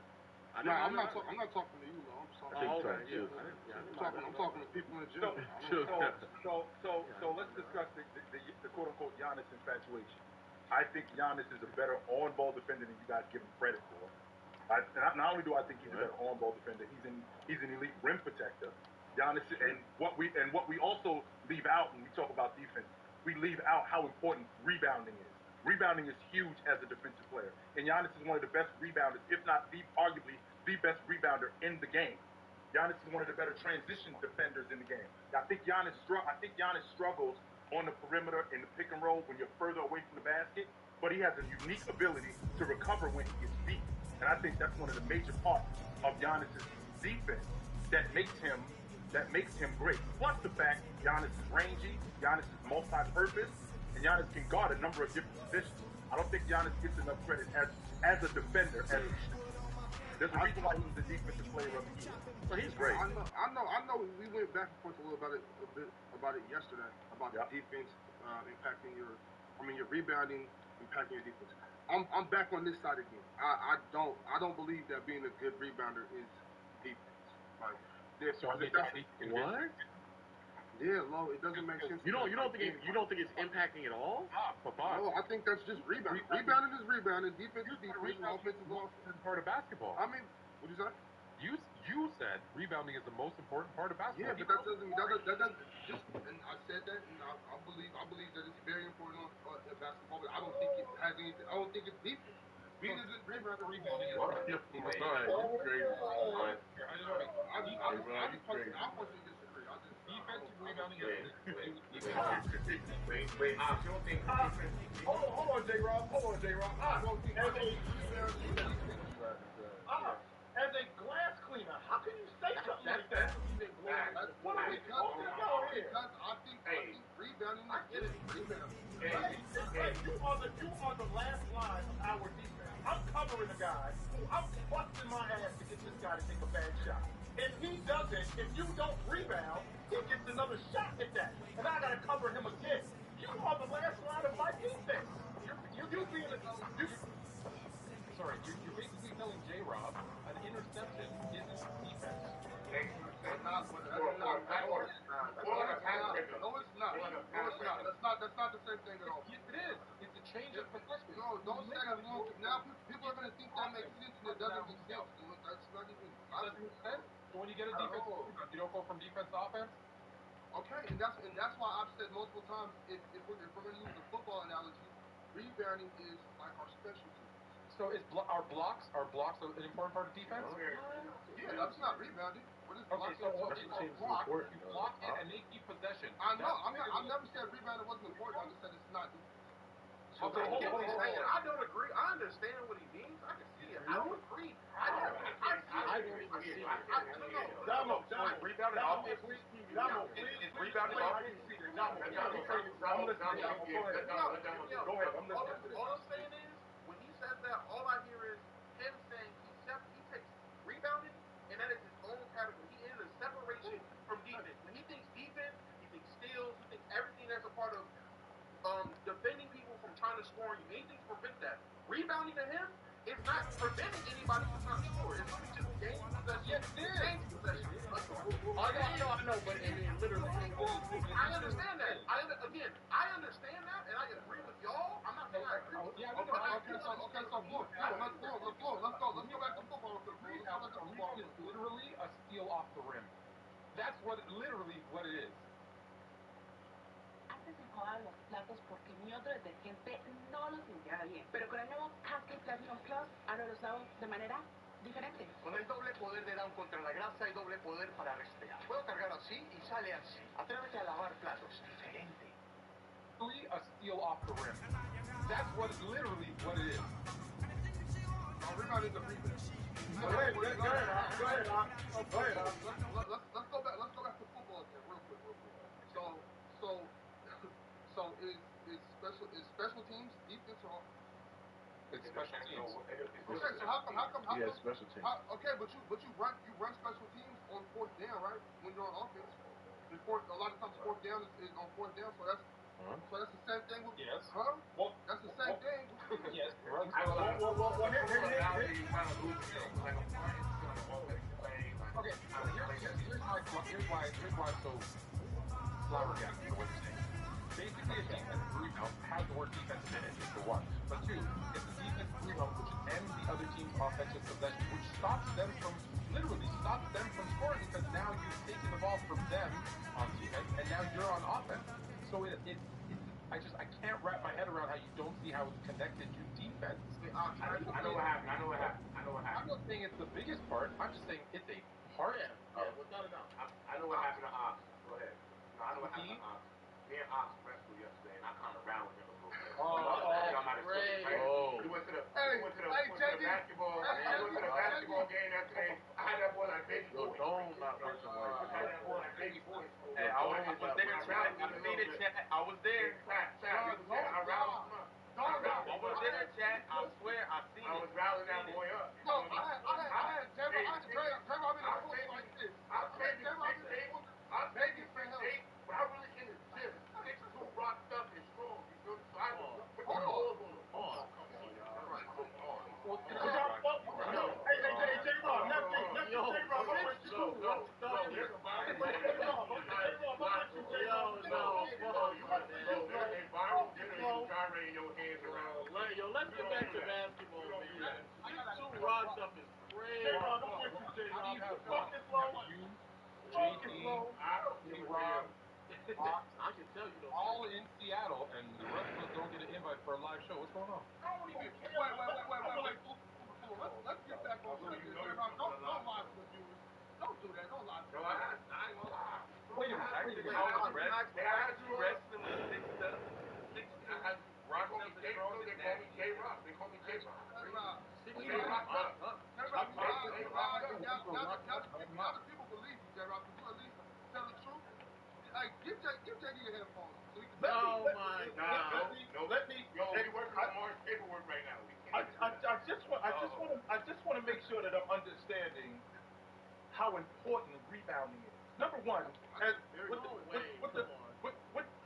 I'm not talking to you, though. I'm talking to people in general. So let's discuss the quote unquote Giannis infatuation. I think Giannis is a better on-ball defender than you guys give him credit for. Not only do I think he's a better on-ball defender, he's an elite rim protector. Giannis, and what we also leave out when we talk about defense, we leave out how important rebounding is. Rebounding is huge as a defensive player, and Giannis is one of the best rebounders, if not arguably the best rebounder in the game. Giannis is one of the better transition defenders in the game. I think Giannis struggles on the perimeter in the pick and roll when you're further away from the basket, but he has a unique ability to recover when he gets beat. And I think that's one of the major parts of Giannis's defense that makes him great. Plus the fact Giannis is rangy, Giannis is multi-purpose, and Giannis can guard a number of different positions. I don't think Giannis gets enough credit as a defender. There's there's a reason why he was the defensive player of the year. So he's great. I know. We went back and forth a little bit about it yesterday about the defense impacting your rebounding impacting your defense. I'm back on this side again. I don't believe that being a good rebounder is defense. Like, what? Yeah, Lo, it doesn't make sense. You don't think it's impacting at all? No, I think that's just rebounding. Rebounding is rebounding. Defense is defense. And offense is offense. Part of basketball. I mean, what did you say? You said rebounding is the most important part of basketball. Yeah, but that doesn't just. And I said that, and I believe that it's very important on basketball. But I don't think it has anything. I don't think it's defense. Being isn't rebounding. Crazy. I personally disagree. Defensive rebounding is Wait, you don't think hold on, J-Rob. I don't think as a glass cleaner, how can you say something like that? What are we talking about here? Because I think rebounding is rebounding. You are the last line of our defense. I'm covering a guy who I'm busting my ass to get this guy to take a bad shot. If he doesn't, if you don't rebound, he gets another shot at that. And I gotta cover him again. You are the last line of my defense. You're basically telling J-Rob an interception isn't defense. No, it's not. That's not the same thing at all. Yes, it is. It's a change of perspective. No, don't say that long. Now people are gonna think that makes sense, and it doesn't make sense. That's not even. Doesn't make sense. So when you get a defense, you don't go from defense to offense. Okay, and that's why I've said multiple times if we're gonna use the football analogy, rebounding is like our specialty. So is our blocks an important part of defense? Yeah, that's not rebounding. What is okay, so you block it and they keep possession. I know. I never said rebounding wasn't important. I just said it's not defense. Okay, I don't agree. I understand what he means. I can see it. I don't agree. I don't even see it. Damo, rebounding offense. Is rebounding offense? Go ahead. All I'm saying is, when he says that, all I hear is him saying he takes rebounding, and that is his own category. He is a separation from defense. When he thinks defense, he thinks steals, he thinks everything that's a part of defending people from trying to score on you. Anything to prevent that. Rebounding to him is not preventing anybody from trying to score. It's really just game possession. Yes, it is. Game possession. I know, but I mean, literally. I understand that. I understand that, and I agree with y'all. I'm not saying I agree with you. Okay, so let's go back to football. Rebound is literally a steal off the rim. That's literally what it is. Antes se enjuagaban los platos porque mi otro detergente no los limpiaba bien. Pero con el nuevo Cascade Platinum Plus, ahora los lavo de manera diferente. Con el doble poder de Down contra la grasa y doble poder para rastrear. Puedo cargar así y sale así. Atrévete a lavar platos diferente. Literally a steal off the rim. That's literally what it is. Rebound is a rebound. Go ahead. Let's go back to football again, real quick. So is special teams defense or offense? It's special teams. Okay, so how come? Yeah, special teams. Okay, but you run special teams on fourth down, right? When you're on offense, a lot of times fourth down is on fourth down, so that's the same thing with Well, that's the same thing. Yes. Okay, here's why it's so flabbergasted what you're saying. Basically, a defensive rebound has the word defensive in it, for one. But two, it's a defensive rebound which ends the other team's offensive possession, which literally stops them from scoring because now you've taken the ball from them on defense, and now you're on offense. So I can't wrap my head around how you don't see how it's connected to defense. I know what happened. I'm not saying it's the biggest part. I'm just saying it's a part. Without a doubt. I know what happened to Ox. Go ahead. No, I know what happened to Ox. Me and Ox wrestled yesterday, and I kind of rallied him a little bit. We went to the basketball. I went to the basketball game yesterday. I had that boy like baby boy. Not working I had that boy like baby boy. Hey, I was there. I seen it, chat. I was there. I rallied him up. I was there, chat. I swear, I seen it. I was rallying that boy up. No, I had J-Rod stuff is crazy. J-Rod, don't worry about J-Rod. Focus low. J-Rod, Fox, I can tell you don't. all in Seattle, and the rest of us don't get an invite for a live show. What's going on? I don't even care. Wait. Let's get back on subject. J-Rod, don't lie to the viewers. Don't do that. Don't lie to the viewers. I ain't gonna lie. Wait a minute. I had you wrestling with six. I had Rock up the strong. They call me J-Rock. They call me J-Rock. J-Rod, now the people believe you, J-Rod. Could you at least tell the truth? Like, give JD your headphones so he can. Oh my God! Let me. Eddie working on Mark's paperwork right now. I just want to make sure that I'm understanding how important rebounding is. Number one,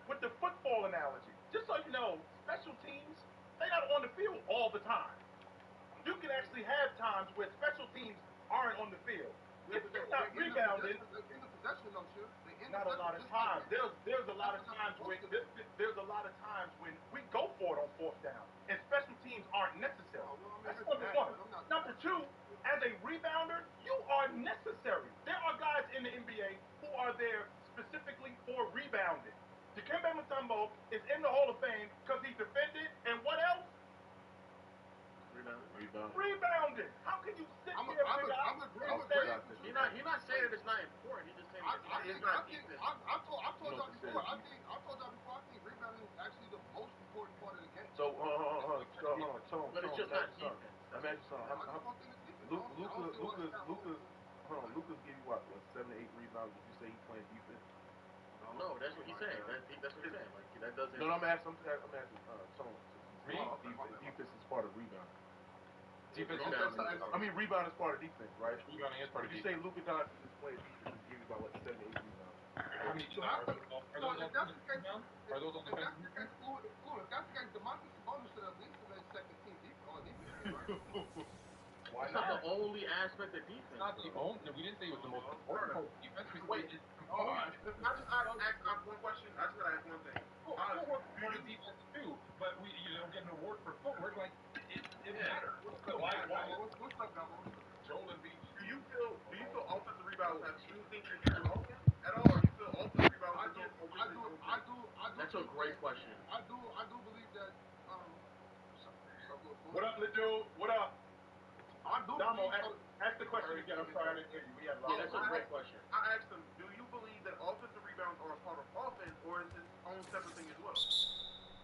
with the football analogy, just so you know, special teams, they're not on the field all the time. You can actually have times where special teams aren't on the field. If you're not rebounding, not a lot of times. There's a lot of times when we go for it on fourth down, and special teams aren't necessary. That's number one. Number two, as a rebounder, you are necessary. There are guys in the NBA who are there specifically for rebounding. Dikembe Mutombo is in the Hall of Fame because he defended, and what else? Rebounding. How can you sit here and He's not saying it's not important. He's just saying it's not defense. I told y'all before. I think rebounding is actually the most important part of the game. So, But it's just not defense. Imagine something. Lucas give you what, 7 to 8 rebounds? Would you say he's playing defense? No, that's what he's saying. That's what he's saying. Like that doesn't. No, I'm asking. Defense is part of rebounding. Rebound is part of defense, right? Rebounding is part of defense. You say Luka Doncic is playing defense, he gives you about 7 to 8 rebounds. Are those on the defense? If that's the case, DeMontis Sabonis should at least have been second team defense. Why not? That's not the only aspect of defense. Not the only. No, we didn't say it was the most important part of defense. Wait, I just ask one question. I just gotta ask one thing. Footwork is part of defense too, but we don't get an award for footwork. Like it matters. What's up, Gabo? Joel Embiid. Do you feel offensive rebounds have anything to do with offense at all, or you feel offensive rebounds? I do. That's a great question. I do believe that. What up, Ledoux? What up? I do. Damo, ask the question again. I'm sorry, I didn't hear you. We had a lot. That's a great question. I asked him, do you believe that offensive rebounds are a part of offense, or is it its own separate thing as well?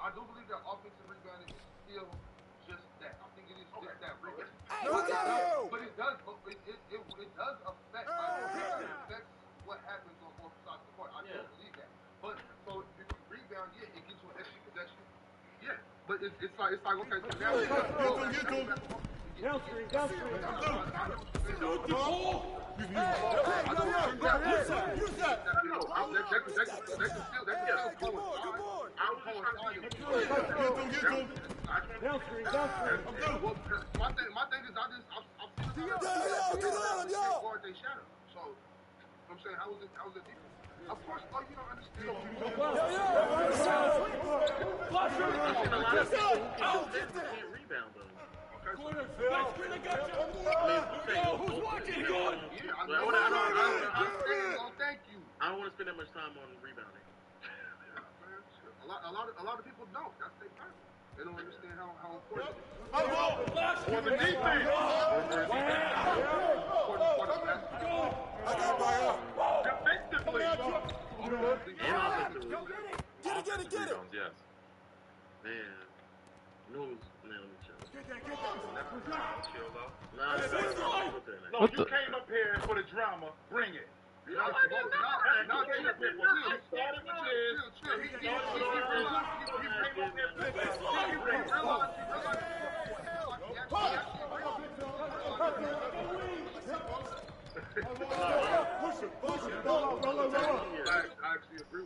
I do believe that offensive rebounding is still just that. I think it is just that rebounding. But it does affect. It affects what happens on both sides of the court. I do believe that. But so if you rebound, it gives you an extra possession. Yeah. But it's like okay. So now my thing is I've seen they shadow. So I'm saying how was it defense? Of course, you don't understand. Rebound though. Who's watching? Good. Thank you. I don't want to spend that much time on rebounding. A lot of people don't. That's their problem. They don't understand how important it is. For the defense. I got by up. Defensively. Get it. Yes. Man. Let me chill. No, you came up here for the drama. Bring it. You came up here for it. Started with this. You came up here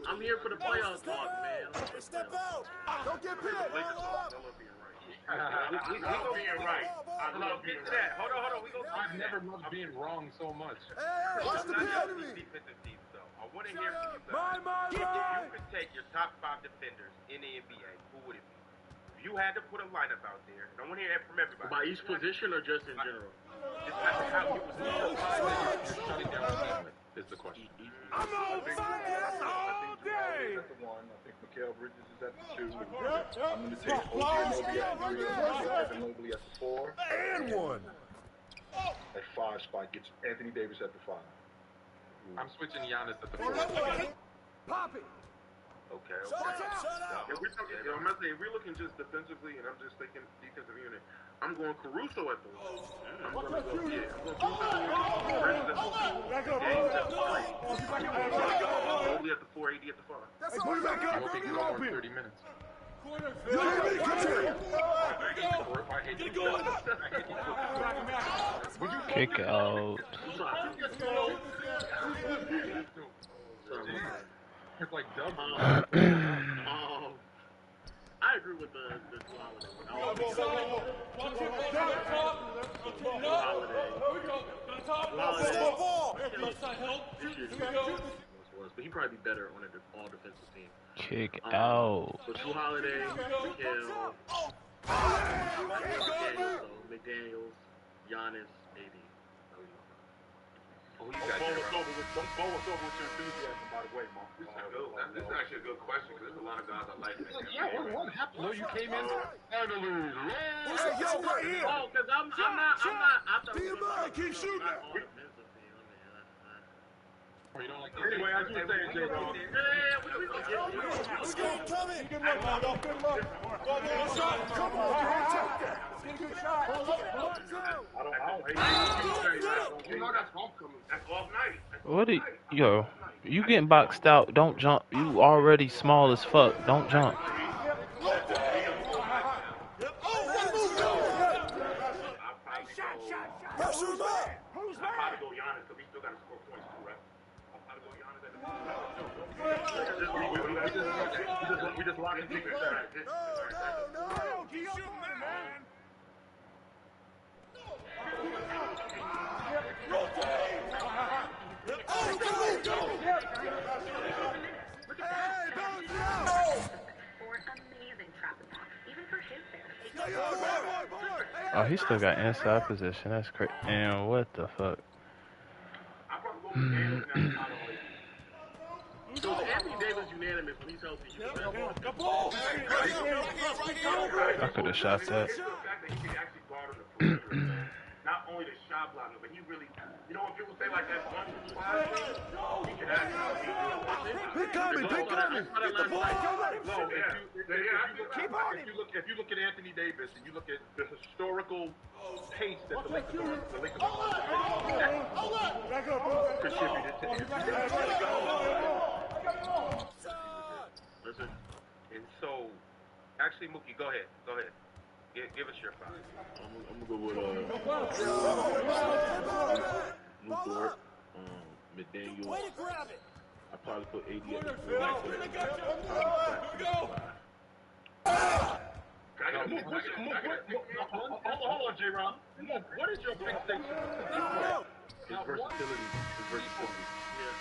I'm here for the playoff talk, man. Step out. Don't get picked. I love being right. I love being right. Hold on. I've never loved being wrong so much. Hey, watch the enemy. Defensive teams, though. I want to hear from you guys. If you could take your top 5 defenders in the NBA, who would it be? If you had to put a lineup out there, and I want to hear it from everybody. By each position or just in general? Just how you was shutting down the movement is the question. I'm on fire all day. At the 1, I think Mikal Bridges is at the 2. I'm going to take OG Anunoby at the 3. Evan Mobley at the 4. And 1. At 5 spot gets Anthony Davis at the 5. I'm switching Giannis at the 4. Pop it. Okay. Shut up. If we're talking, I'm not saying if we're looking just defensively, and I'm just thinking defensive unit, I'm going Caruso at the 1. I'm going Caruso at the 2. Bridges at the 2. James at the 3. Mobley at the 4. AD at the 5. That's all back I up. don't think he's on 30 minutes. You hear me? Come here. Kick out. It's like double. I agree with the but he probably be better on an all defensive team. Kick out. So Drew Holiday, McDaniels, Giannis, AD. Oh, you Don't got bowl that us over with your enthusiasm, by the way, Mark. This is actually a good question because there's a lot of guys I like. What happened? No, you came in. Hey, yo, right here. Oh, because I'm not. Do you mind? Keep shooting that. Or you don't like Anyway, as you were saying, J-Rob. Let's get him coming. Good luck, man. Good luck. Come on, man. Take that. Get a good shot. I don't hate You know that's homecoming. That's off night. What do yo? You getting boxed out? Don't jump. You already small as fuck. Don't jump. Pressure him up. I'll probably go Giannis because he still got to score points too, right? I'll probably go Giannis at the We just lock and keep it. No. Keep shooting that, man. Oh, he still got inside position. That's crazy. And what the fuck? So Anthony Davis unanimous when he's healthy. I could have shot that. Not only the shot blocker, but he really, you know, when people say like that 1-2-5 thing, he can actually Big coming. Get the ball. If you look at Anthony Davis and you look at the historical pace that the Lakers contributed to Listen, and so, actually, Mookie, go ahead. Give us your 5. I'm gonna go with Newport, McDaniel. I probably put AD at the 4. Hold on, J-Rob. What is your fixation? His versatility.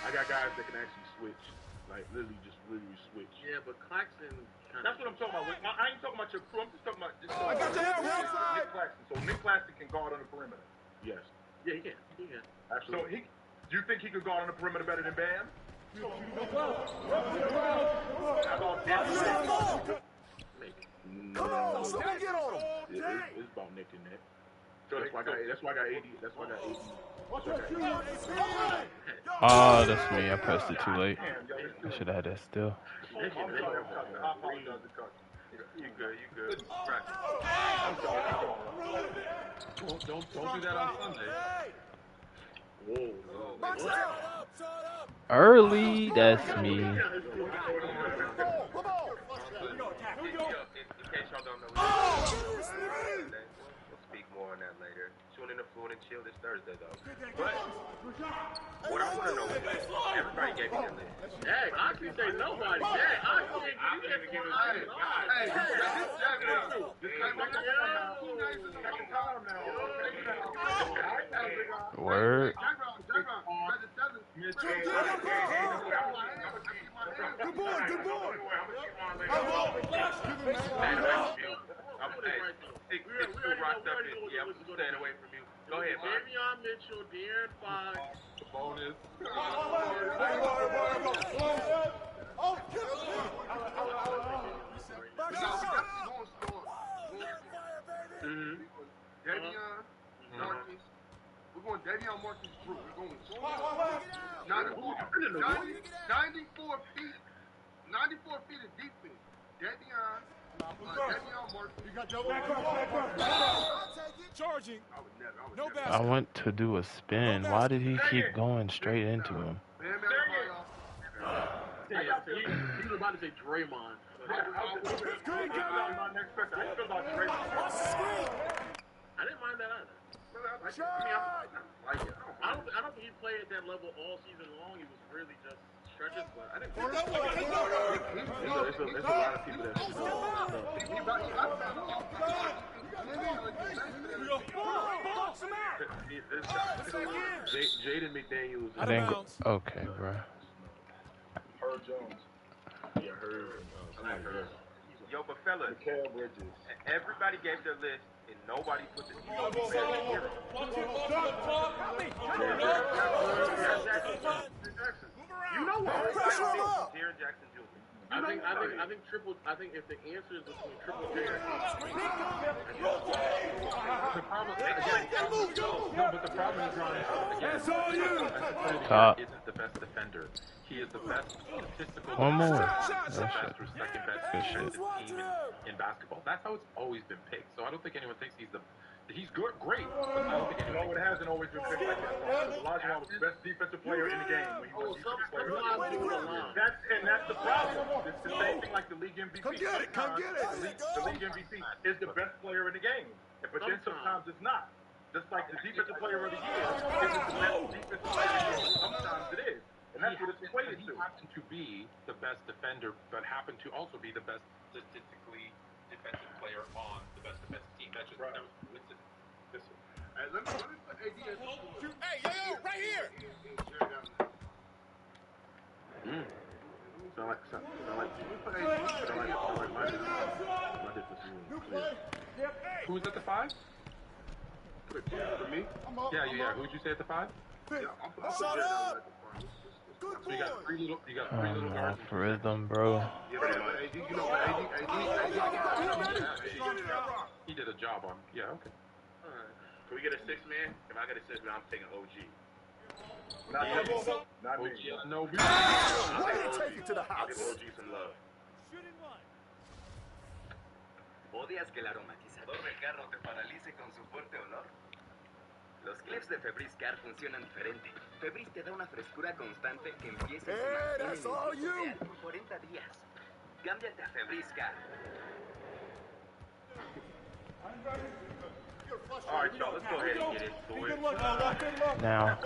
I got guys that can actually switch. Like, literally switch. Yeah, but Claxton. That's what I'm talking about. I ain't talking about your crew. I'm just talking about. I got your hand outside. Nick Claxton. So Nick Claxton can guard on the perimeter. Yes. Yeah, he can. Absolutely. So do you think he could guard on the perimeter better than Bam? How about that? Come on, somebody get on him. It's about neck and neck. So that's why I got 80. That's why I got 80. Oh, that's me. I pressed it too late. I should have had that still. I apologize. You good. Don't do that on Sunday. Whoa. Early, that's me. In case y'all don't know, we'll speak more on that later. Tune in to Fluent and Chill this Thursday, though. But what I want to know is, everybody gave me their list. Hey, I can say nobody. I can't give it. Word. Good boy. this right though. It's too rocked up. Yeah, I'm staying away from you. Go ahead, man. Davion Mitchell, De'Aaron Fox. Bonus. Davion, Marcus. We're going Davion, Marcus, Drew. We're going 94 feet. 94 feet of defense. Davion, Marcus. You got Charging. I went to do a spin. Why did he keep going straight into him? He was about to say Draymond. I didn't mind that either. I don't think he played at that level all season long. He was really just stretches, but I didn't. There's a lot of people that Jaden McDaniels. I didn't go. Okay, bro. Herb Jones. Yeah, Herb. Yo, but fellas, everybody gave their list, and nobody put the defense in here. You know what? Jaren Jackson Jr. I think if the answer is between Triple J and the problem is Ron isn't the best defender. He is the best statistical. One more. Best or second best defensive team in basketball. That's how it's always been picked. So I don't think anyone thinks he's good, great. But I don't think anyone. It hasn't always been picked like that. Olajuwon was the best defensive player in the game when he was defensive player. That's the problem. It's the same thing like the league MVP. Come get it. The league MVP is the best player in the game, but then sometimes it's not. Just like the defensive player of the year is the best defensive player in the game. Sometimes it is. And that's what it's equated to. He happened to be the best defender, but happened to also be the best statistically defensive player on the best defensive team. That's just right. This one. Hey, let me put AD at the Hey, yo, right here. Who's at the 5? For me? Yeah. Who'd you say at the 5? Shut up. So you got three little guards. Rhythm, bro. He did a job on. Yeah, okay. Can we get a 6-man? If I get a 6-man, I'm taking OG. Not me. No. Take it to the I'll give house. OG some love. ¿Odias que el aromatizador del carro te paralice con su fuerte olor? Los clips de Febreze Car funcionan diferente. Febreze te da una frescura constante que empieza y se mantiene en el tiempo real por 40 días. Cámbiate a Febreze Car. All right, y'all, let's go ahead and get into it. Now. I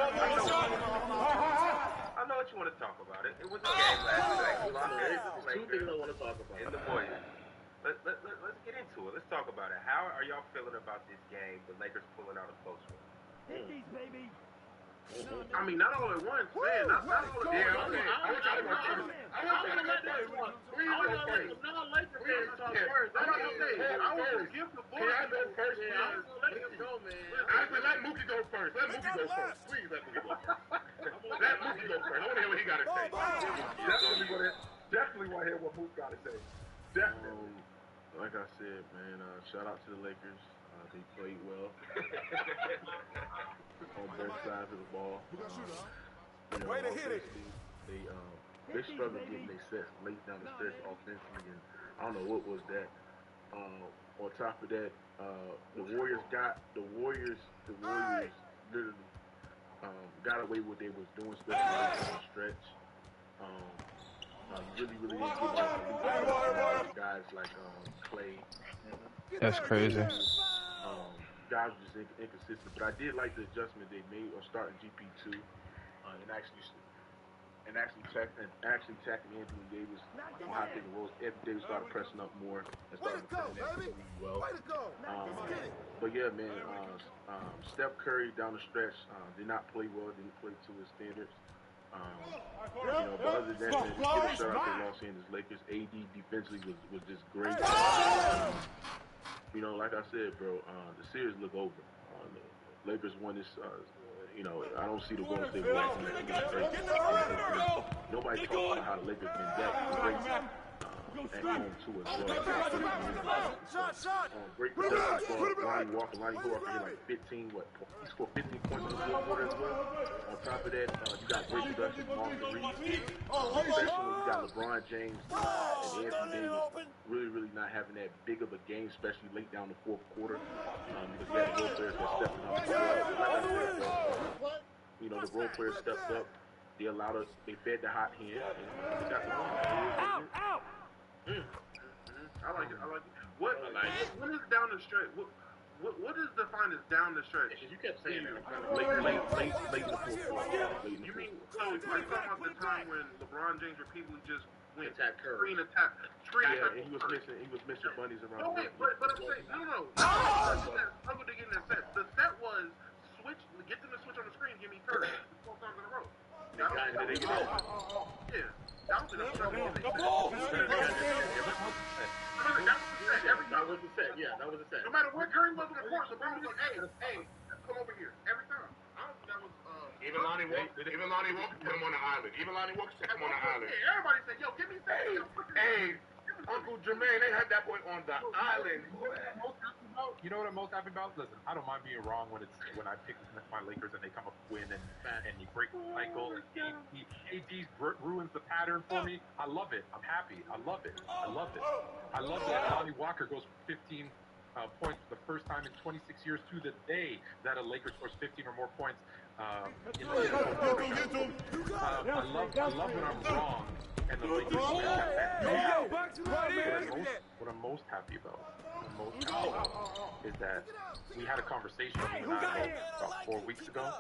know what you want to talk about. It was a game last night. Two things I want to talk about. In the boys. Let's get into it. Let's talk about it. How are y'all feeling about this game? The Lakers pulling out a close one. I mean, not all at once, man. Not all at once. Yeah, okay. I want to let that one. Lakers fans talk first. That's what I'm saying. I want to give the boys. Can I go first? Yeah, I was going to let them go, man. Let Mookie go first. Please let Mookie go first. Let Mookie go first. I want to hear what he got to say. Definitely want to hear what Mook got to say. Definitely. Like I said, man, shout out to the Lakers. They played well on both sides of the ball. Way to hit it. They struggled getting their sets late down the stretch offensively, and I don't know what was that. On top of that, the Warriors literally got away with what they was doing, especially down the stretch. You really didn't get guys like Clay. That's crazy. Guys were just inconsistent, but I did like the adjustment they made on starting GP2 and actually tackling Anthony Davis on high pick and rolls. Anthony Davis started pressing up more and started playing that really well. But yeah, man, Steph Curry down the stretch did not play well, didn't play to his standards. But other than that, give a shout out to Los Angeles Lakers. AD defensively was just great. you know, like I said, bro, the series look over. The Lakers won this. You know, I don't see the Golden State Warriors winning this straight. Nobody talks about how the Lakers been that great at home too as well. Great production for Lonnie Walker. Lonnie Walker hit like 15. He scored 15 points in the fourth quarter as well. On top of that, you got great production from Austin Reeves. Especially when you got LeBron James and Anthony Davis really not having that big of a game, especially late down the fourth quarter. Because you had the role players that stepping up. You know, the role players stepped up. They fed the hot hand, and they got the win. I like it. When is down the stretch? What is defined as down the stretch? You kept saying that. Late in the fourth quarter. You mean you're talking about the time when LeBron James repeatedly just went attack Curry. Screen attack. Yeah, and he was missing bunnies around. No, wait, but I'm saying no. Struggled to get in that set. The set was get them to switch on the screen, give me Curry 12 times in a row. They got it. They get it. Yeah, that was enough. That was the set. Yeah, that was the set. No matter where Curry was on the court, LeBron was like, hey, come over here every time. I don't think that was. Even Lonnie Walker put him on the island. Even Lonnie Walker put him on the island. Everybody said, yo, give me that. Hey, Uncle Jermaine, they had that boy on the island. You know what I'm most happy about? Listen, I don't mind being wrong when I pick my Lakers and they come up with win and you break the cycle. AD ruins the pattern for me. I love it. I'm happy. I love it. I love that Lonnie Walker goes for 15 points for the first time in 26 years to the day that a Laker scores 15 or more points. I love when I'm wrong and the Lakers win that. What I'm most happy about is that we had a conversation about 4 weeks ago.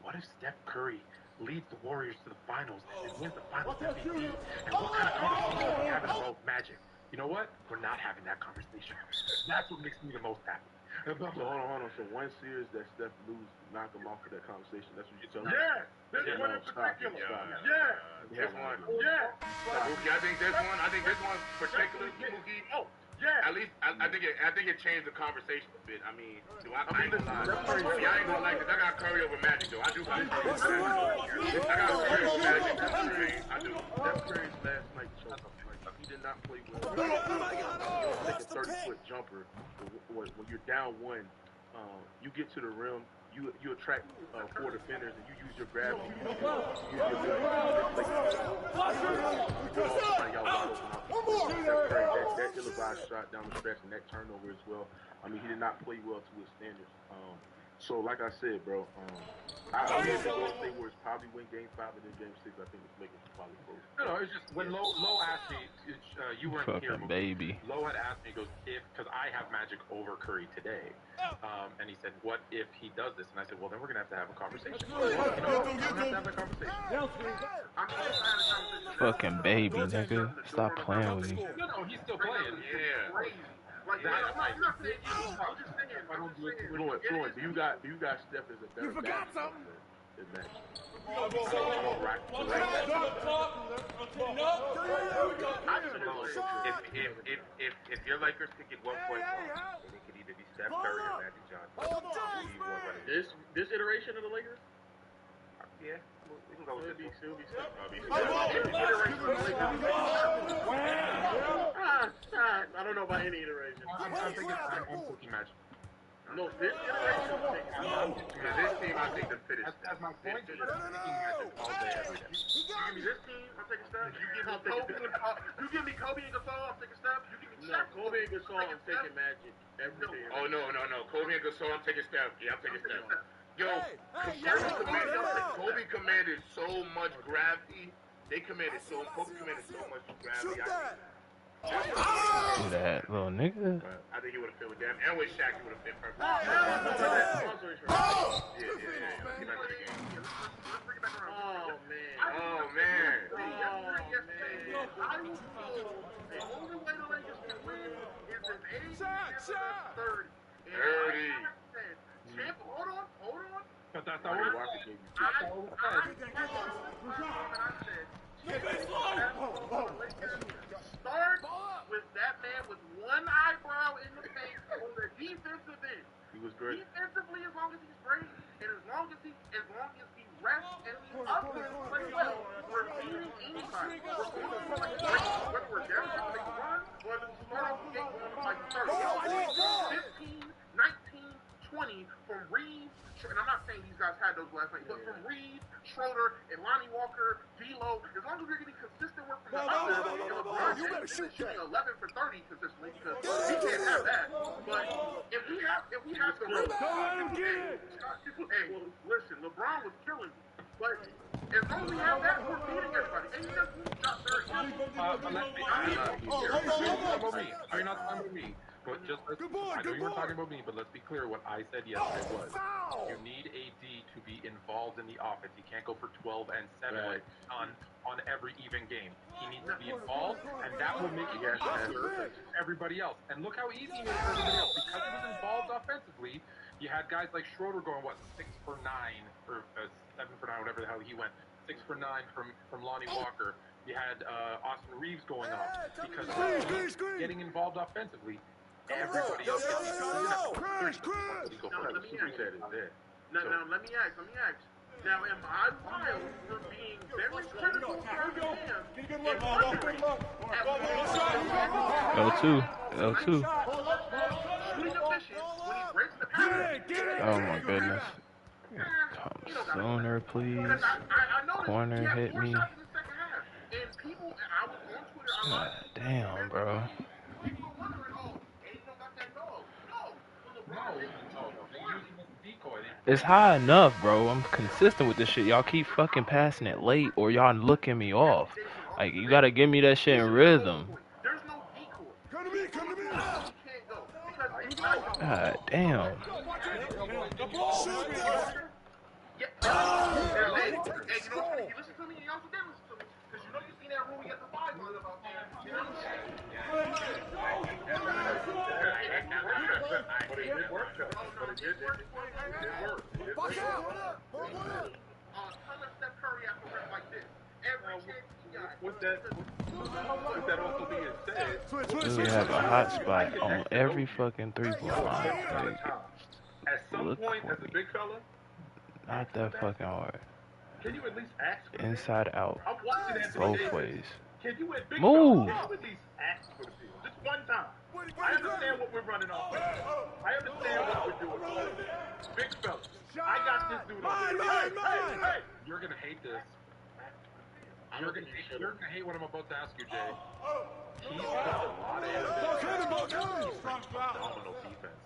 What if Steph Curry leads the Warriors to the finals and wins the finals MVP? And what kind of conversation are we having about Magic? You know what? We're not having that conversation. That's what makes me the most happy. So hold on. So one series that Steph lose, knock him off of that conversation. That's what you're telling me. Yeah, this one in particular. This one. Mookie, I think this one particularly, Mookie. Oh. Yeah. At least I think it changed the conversation a bit. I mean, I ain't gonna lie. I ain't gonna lie, because I got Curry over Magic though. I got Curry over Magic. I do. Steph Curry's last night showed up. He did not play well. You don't take a 30-foot jumper when you're down one. You get to the rim. You attract 4 defenders and you use your gravity. You use your that ill-advised shot down the stretch and that turnover as well. I mean, he did not play well to his standards. So, like I said, bro, I think the Golden State Warriors probably win Game 5 and then Game 6. I think it's making probably close. No, it's just when Lo asked me, you weren't here. Baby. Lo had asked me, he goes, because I have Magic over Curry today, and he said, what if he does this? And I said, well, then we're gonna have to have a conversation. We're gonna have to have a conversation. Fucking baby, nigga. Stop playing with me. No, he's still playing. Yeah. Fluent. Do you got Steph as a better basketball than Magic? If your Lakers could get 1 point wrong, then it could either be Steph Curry or Magic Johnson. This iteration of the Lakers? Yeah, we can go with this one. I don't know about any iteration. I'm thinking Magic. No, this iteration. This team, I think, the fittest. That's my point. I'm thinking Magic all day, every day. You give me this team, I'm taking Steph. You give me Kobe and Gasol, I'm taking Steph. You give me Shaq. Kobe and Gasol, I'm taking Magic every day. Oh, no. Kobe and Gasol, I'm taking Steph. Yeah, I'm taking Steph. Yo, Kobe commanded so much gravity. Kobe commanded so much gravity. Do that, little nigga. I think he would have fit with them. And with Shaq, he would have fit perfect. Yeah. Oh, man. The only way the Lakers can win is if AD 30. Hold on. But that's how it works. Start with that man with one eyebrow in the face on the defensive end. He was great. Defensively, as long as he's great, and as long as he rests and he others play well, we're beating anybody. We're going to play great, whether we're down to make a run, or the start of the game like 30. 15, 19, 20 from Reeves, and I'm not saying these guys had those last night, but from Reeves, Schroeder, and Lonnie Walker, D'Lo, as long as we're getting consistent work from the others, LeBron James is shooting 11 for 30 consistently because he can't have that. But if we have the road, hey, listen, LeBron was killing me, but as long as we have that, we're beating everybody. And he doesn't shot 30. You're not talking about me. But just I know you weren't talking about me, but let's be clear. What I said yesterday was you need AD to be involved in the offense. He can't go for 12 and 7 on every even game. He needs to be involved, and that will make it easier for everybody else. And look how easy it is for everybody else because he was involved offensively. You had guys like Schroeder going 6 for 9 or 7 for 9, whatever the hell he went. 6 for 9 from Lonnie Walker. You had Austin Reeves going off because he's getting involved offensively. Everybody else Now, let me ask. Now, am I wild for being very critical of him? L2. Oh my goodness. Come sooner, please. Corner hit me. God damn, bro. It's high enough, bro. I'm consistent with this shit. Y'all keep fucking passing it late or y'all looking me off. Like, you gotta give me that shit in rhythm. God damn. With that also being said, We have a hot spot on every fucking 3-point line. At some point, as a big fella, not that fucking hard. Can you at least ask for the inside out. Both ways. Can you at big move? Fella, can you at least ask for the field? Just one time. I understand what we're running off. I understand what we're doing. Big fella. I got this dude on. Hey. You're gonna hate this. You're gonna hate what I'm about to ask you, Jay. He's got a lot of evidence. He's phenomenal defense.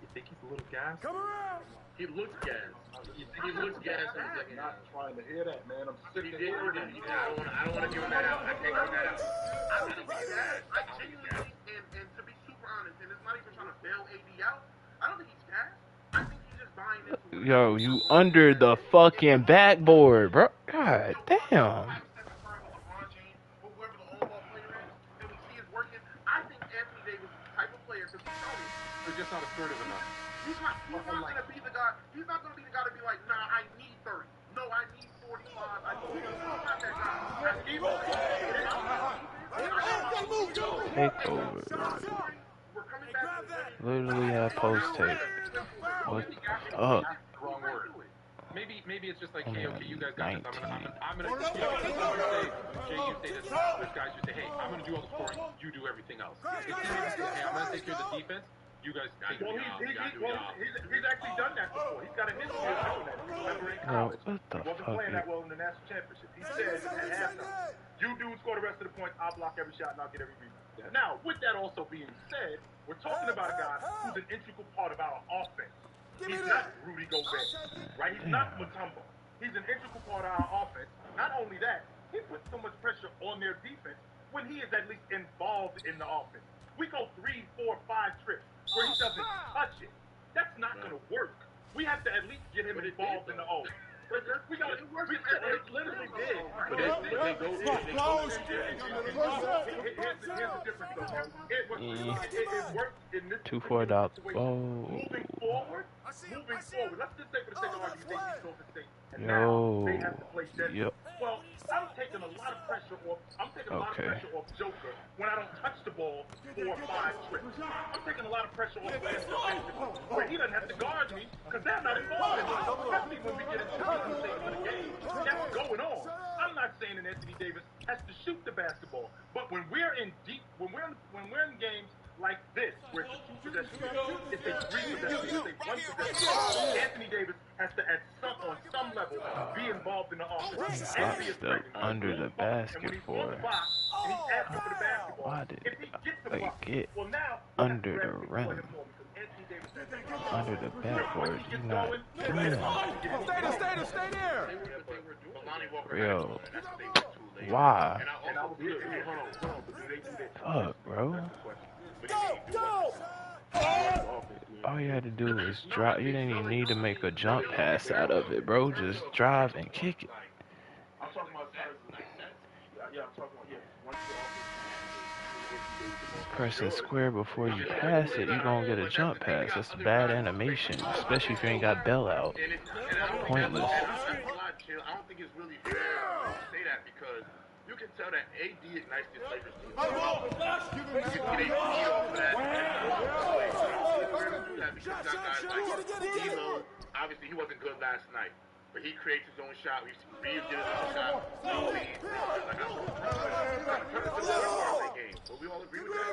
You think he's a little gassed? Come around. He looks gassed. He looks gassed. I'm not trying to hear that, man. I'm sick of hearing it. I don't want to give him that out. I can't give that out. I genuinely, and to be super honest, and it's not even trying to bail AD out, I don't think he's gassed. I think he's just buying into it. Yo, you under the fucking backboard, bro. God damn. Just not assertive enough. He's not gonna be the guy. He's not gonna be the guy to be like, nah, I need 30. No, I need 45. I need. He's not that guy. Take over. Literally have post take. What the fuck? Wrong word. Maybe it's just like, hey, okay, you guys got this. I'm gonna say, Jay, you say this. There's guys who say, hey, I'm gonna do all the scoring. You do everything else. Hey, I'm gonna take care of the defense. You guys got well, he's actually done that before. He's got a history of doing that. Remember in college, he wasn't playing that well in the national championship. He said at halftime, you dudes score the rest of the points, I'll block every shot and I'll get every rebound. Now, with that also being said, we're talking about a guy who's an integral part of our offense. He's not Rudy Gobert, right? He's not Mutombo. He's an integral part of our offense. Not only that, he puts so much pressure on their defense when he is at least involved in the offense. We go 3, 4, 5 trips where he doesn't touch it. That's not going to work. We have to at least get him involved in the O. We got it. It literally did. But here's the difference, though. It worked in this 2-4 dots. Oh. Moving forward. Let's just say for the sake of argument, they beat Golden State and now they Yo. have to play Denver. Yep. Well, I'm taking a lot of pressure off. I'm taking a lot of Okay. pressure off Joker when I don't touch the ball 4 or 5 trips. I'm taking a lot of pressure off where he doesn't have to guard me because they're not involved in it. Especially when we get into the things of the game. That's going on. I'm not saying that Anthony Davis has to shoot the basketball, but when we're in games like this, where it's a 2-possession game, it's a 3-possession, it's a 1-possession. Anthony Davis has to, on some level, be involved in the offense. Stop step under the basket for. Why did I get under the rim? Under the backboard, you're not doing that. Stay there. Yo, why? Fuck, bro. All you had to do was drive. You didn't even need to make a jump pass out of it, bro. Just drive and kick it. I'm talking about yeah, I'm talking about once Pressing square before you pass it, you're gonna get a jump pass. That's bad animation, especially if you ain't got Bell out. Pointless. I don't think it's really fair to say that because you can tell that AD ignites this Lakers team. You can get AD off of that. Because that guy like D'Lo, obviously he wasn't good last night, but he creates his own shot. Reeves did his own shot. But we all agree with that.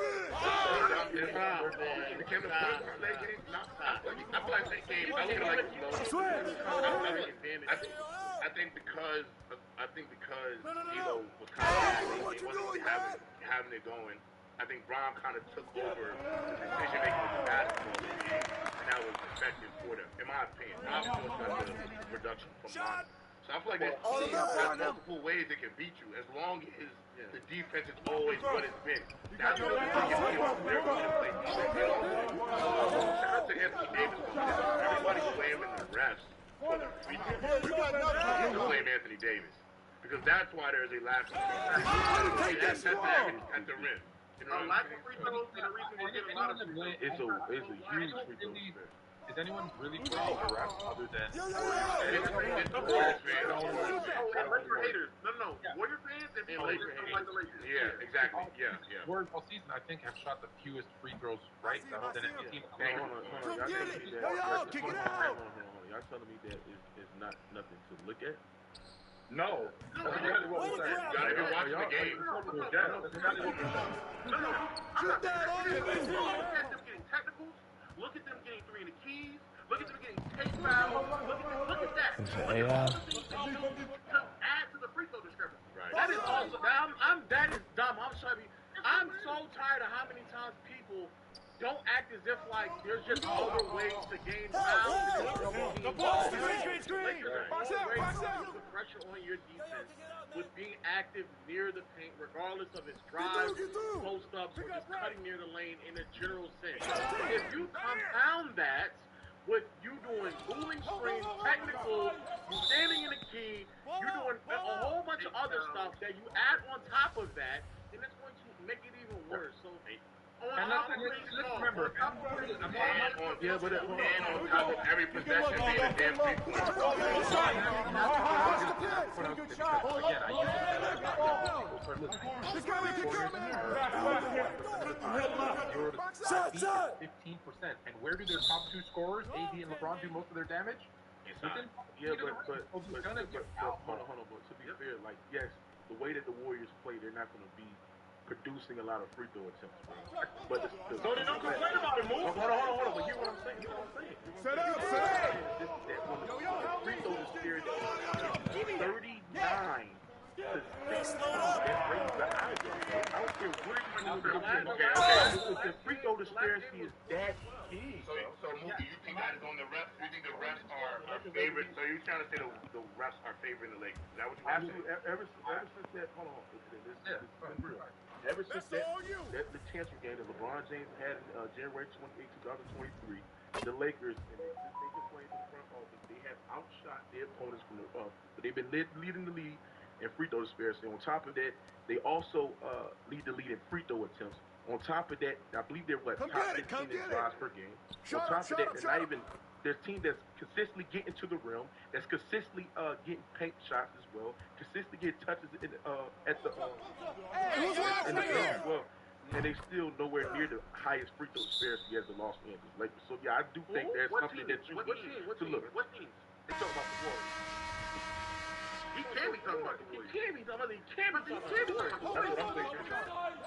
The Kevin Porter play game, I feel like that game, I look at it like I think because D'Lo was kind of he wasn't really having it going. I think Bron kind of took over the decision making of the basketball game, and that was effective for them, in my opinion. Obviously, it's not the production from Bron. So I feel like there's multiple ways it can beat you as long as the defense is always what it's been. That's what the biggest deal. They're going to play defense. Shout out to Anthony Davis. Everybody's blaming the refs for the free throw. Blame Anthony Davis. Because that's why there's a last that's at the rim. You know, lack of free throws and the reason we're getting a lot of free throws. It's a huge free throw. Is anyone really blaming the refs other than? Laker haters. No. Warrior fans and Laker fans like the Lakers. Yeah, exactly. Yeah. Warriors all season, I think, have shot the fewest free throws right than any team. Hold on. Y'all telling me that it's not nothing to look at? No. That's exactly what we're saying. You gotta be watching the game. That's exactly what we're saying. No. I'm not saying look at them getting technicals. Look at them getting 3 in the keys. Look at them getting tape fouls. Look at that. Is it AI? To add to the free throw discrepancy. Right. That is also that is dumb. I'm so tired of how many times people don't act as if like there's just other ways to gain fouls. The ball, put pressure on your defense with being active near the paint, regardless of its drive, post ups, or just cutting near the lane in a general sense. If you compound that with you doing moving screens, technical, you standing in the key, you doing a whole bunch of other stuff that you add on top of that, then it's going to make it even worse. So, and let's remember, and on top of every possession being a damn free throw. Again, I use it 15%. And where do their top 2 scorers, AD and LeBron, do most of their damage? But hold on. But to be fair, like yes, the way that the Warriors play, they're not going to be producing a lot of free throw attempts. But so they don't complain about it, move. Hold on. But hear what I'm saying. Set up. When the free throw disparity is 39 to 6, that brings the eyes up. I don't care where you go. The free throw disparity is that key. So Mookie, you think that is on the refs? You think the refs are favorite? So you're trying to say the refs are favoring the Lakers? Is that what you're Absolutely. Ever since that, hold on. This is real. Ever since that the chancellor game that LeBron James had in January 28, 2023, the Lakers, and they complained to the front office, they have outshot their opponents from but they've been leading the league in free throw disparity. On top of that, they also lead the lead in free throw attempts. On top of that, I believe they're top 15 in drives per game. On top of that, they're not even There's teams that's consistently getting to the rim, that's consistently getting paint shots as well, consistently getting touches in, at the in the paint as well, and they still nowhere near the highest free throw disparity as the Los Angeles Lakers. So yeah, I do think there's something that you need to look. What teams? They talk about the Warriors. He can't be talking about the Warriors. He can't be talking about the Warriors. That's what I'm thinking.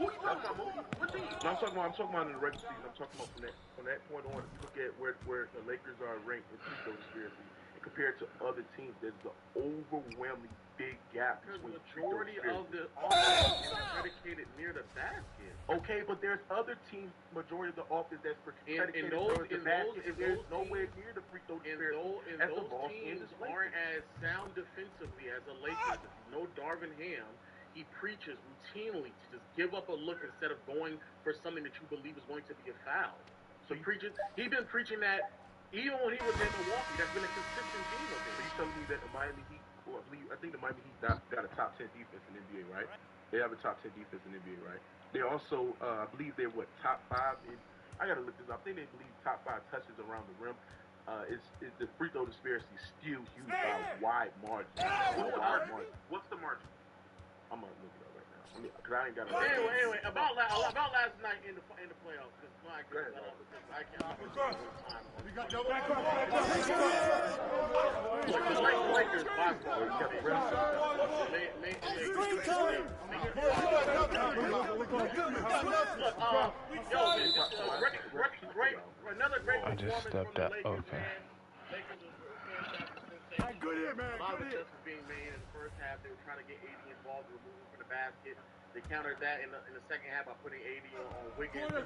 Who you talking about, Mo? What team? No, I'm talking about in the regular season. I'm talking about from that point on. If you look at where the Lakers are ranked in free throw disparity and compared to other teams, there's an overwhelmingly big gap between the majority of the offense is predicated near the basket. Okay, but there's other teams. Majority of the offense that's predicated those, the basket. There's nowhere near the free throw disparity. And those teams aren't as sound defensively as the Lakers. If you know Darvin Ham, he preaches routinely to just give up a look instead of going for something that you believe is going to be a foul. So he's been preaching that even when he was in Milwaukee. That's been a consistent theme of him. So you telling me that the Miami Heat, I think the Miami Heat got a top 10 defense in the NBA, right? They have a top 10 defense in the NBA, right? They also, I believe they're top 5 in, I gotta look this up. I think they believe top 5 touches around the rim. It's the free throw disparity is still huge by a wide margin. What's the margin? I'm gonna look it up right now. Because I ain't got it. Anyway, about last night in the playoffs, because my God, I can't. We got double. Lakers basketball. Another great I just stepped up. Okay. Good here, man. A lot of attempts were being made in the first half. They were trying to get AD involved, remove him from the basket. They countered that in the second half by putting AD on Wiggins. Kind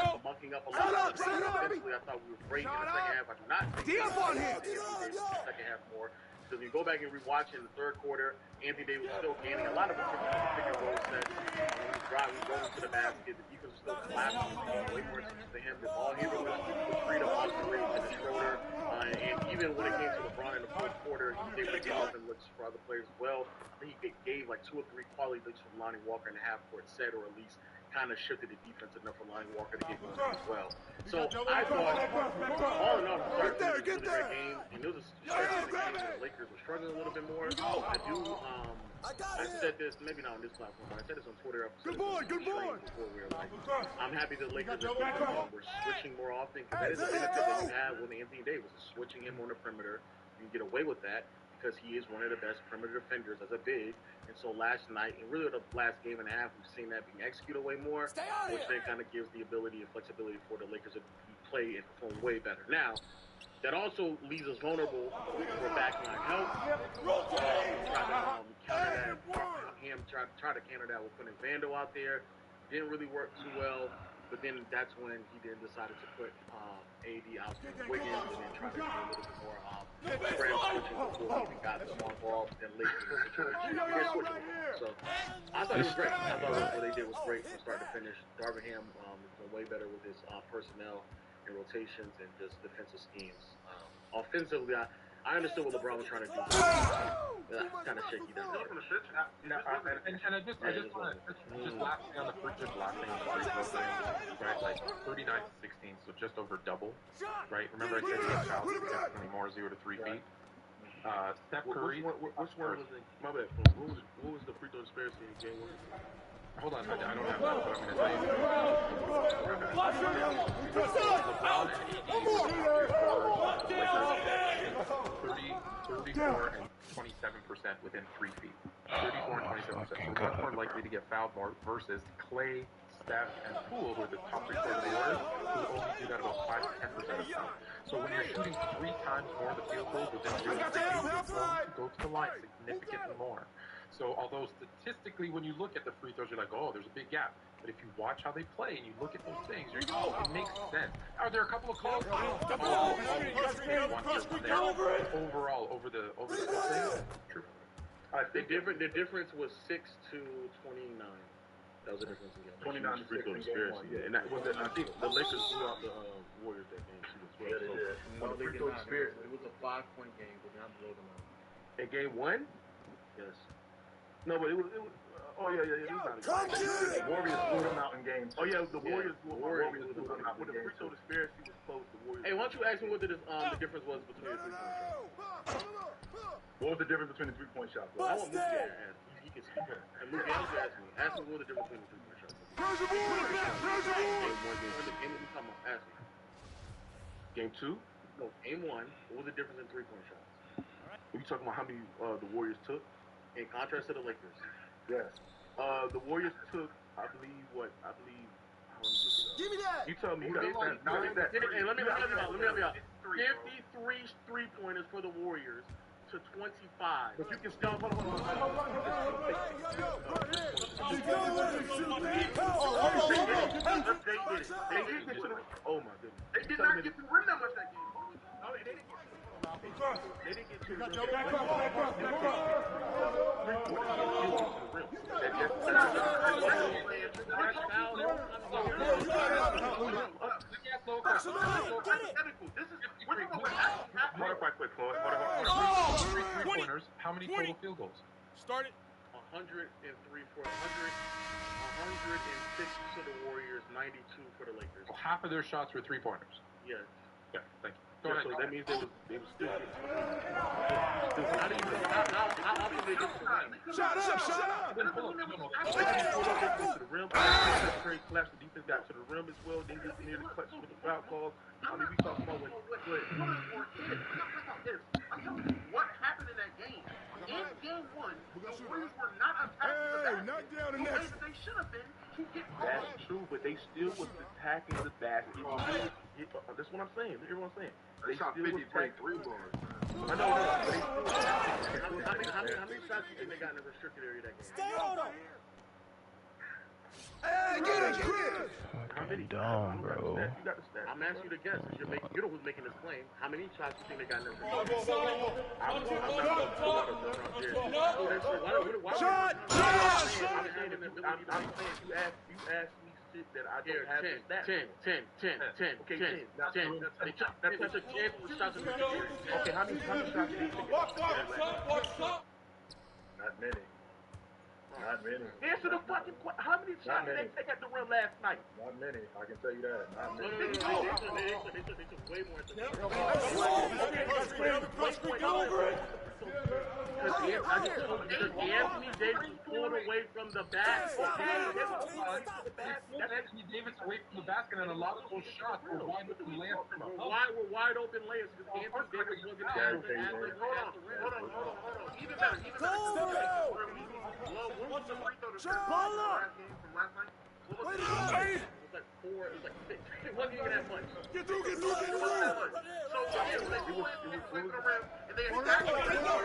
of mucking up a lot. Defensively, I thought we were great in the second half. I do not think in the second half more. So if you go back and rewatch in the third quarter, Anthony Davis was still gaining a lot of pick and roll sets. He was driving, going to the basket. The defense was still collapsing. Way more attention to him. The ball handler was freed up Austin Reeves and Schroeder. And even when it came to LeBron in the fourth quarter, he was able to get open looks for other players as well. I think he gave like 2 or 3 quality looks from Lonnie Walker in the half-court set, or at least kind of shifted the defense enough for Lonnie Walker to get going as well. So I thought, all in all, it was a great game, and it was a stretch of the game where the Lakers were struggling a little bit more. I said this, maybe not on this platform, but I said this on Twitter. Good boy. Before we were like, I'm happy the Lakers were switching more often, because that is the benefit that you have with Anthony Davis, switching him on the perimeter. You can get away with that because he is one of the best perimeter defenders as a big. And so last night, and really the last game and a half, we've seen that being executed way more, which then kind of gives the ability and flexibility for the Lakers to play and perform way better. Now, that also leaves us vulnerable for backline help. Try to counter that with putting Vando out there. Didn't really work too well. But then that's when he then decided to put AD out there with Wiggins and then try to do a little bit more frame switching before he got the on ball and late in the situation. So I thought it was great. I thought what they did was great from start to finish. Darvin Ham is doing way better with his personnel and rotations and just defensive schemes. Offensively, I understood what LeBron was trying to do. Kind of shaky down there. And I just want to just lastly on the free throw thing, right? Like 39-16, so just over double, right? Remember I said he had fouls significantly more, 0 to 3 feet. Steph Curry. Which one was it? My bad. What was the free throw disparity in game 1? Hold on, I don't have that, but I'm going to tell you. 34 and 27% within 3 feet. 34 and 27%. So much more likely to get fouled more versus Clay, Steph, and Poole, who are the top 3 players in the order, who only do that about 5 to 10% of the time. So when you're shooting 3 times more of the field goals within 3 feet, you're going to go to the line significantly more. So although statistically, when you look at the free throws, you're like, oh, there's a big gap. But if you watch how they play and you look at those things, you're like, oh, it makes sense. Are there a couple of calls? Overall, over the whole thing? True. The difference was 6 to 29. That was the difference in game. 29 free throw disparity. Yeah, and that was I think the Lakers blew out the Warriors that game too as well. So the free throw disparity. It was a 5-point game, but not below them out. In game 1? Yes. No, but it was. Oh yeah. It was not a game. The Warriors blew them out in game 2. Oh yeah, the Warriors blew them out. in When the game free throw 2. disparity was close, the Warriors. Hey, why don't you ask me what the difference was between the 3-point shots? What was the difference between the 3-point shots? I want Luke to ask. He can speak. And Luke, ask me. Ask me what the difference between the 3-point shots was. Game 1, Ask me. Game 2. No, game 1. What was the difference in 3-point shots? Are you talking about how many the Warriors took? In contrast to the Lakers. Yes. The Warriors took, I believe. Give me that. You tell me. Hey, let me help you out. 53 3-pointers for the Warriors to 25. But you can still. Hold on. They did get to the. Oh my goodness. They did not get to the rim that much that game. No, they didn't get to the rim. They didn't get to the rim. Three-pointers. How many total field goals? Start it. 103 for 106 for the Warriors, 92 for the Lakers. So half of their shots were three-pointers. Yes. Yeah, thank you. So that means they was still. Not even. How often they get to the rim? Shut up! They pulled up to the rim. Curry collapsed. The defense got to the rim as well. They just near the clutch with the foul calls. I mean, we talking about when. I'm telling you, what happened in that game? In game 1, the Warriors were not attacking the basket. They should have been to get That's true, but they still was attacking the basket. That's what I'm saying. Hear what I'm saying? They shot still 50 was three bars. I know, but they still was attacking. How many shots do you think they got in the restricted area that game? Stay on them. Hey, get it, kid. Fucking dumb, bro. You got the stats. I'm asking you to guess. You're the one who's making this claim. How many shots do you think they got in the restricted area? Shot! I'm saying you asked me shit that I don't have the stats. 10. Okay, 10. They took 10 shots in the restricted area. Okay, how many shots did they take? Not many. Not many. Answer the fucking question. How many shots did they take at the rim last night? Not many. I can tell you that. Not many. They took way more. Anthony Davis pulled away from the basket. Anthony Davis away from the basket, and a lot of those shots were wide open layups. Why were wide open layups? Because Anthony Davis wasn't able to answer the rim. Even better. What was the free throw to last game from last night? What was it? It was like 4. It was like 6. It wasn't even that much. Get through. So, yeah, they went to the rim, and they attacked the rim. What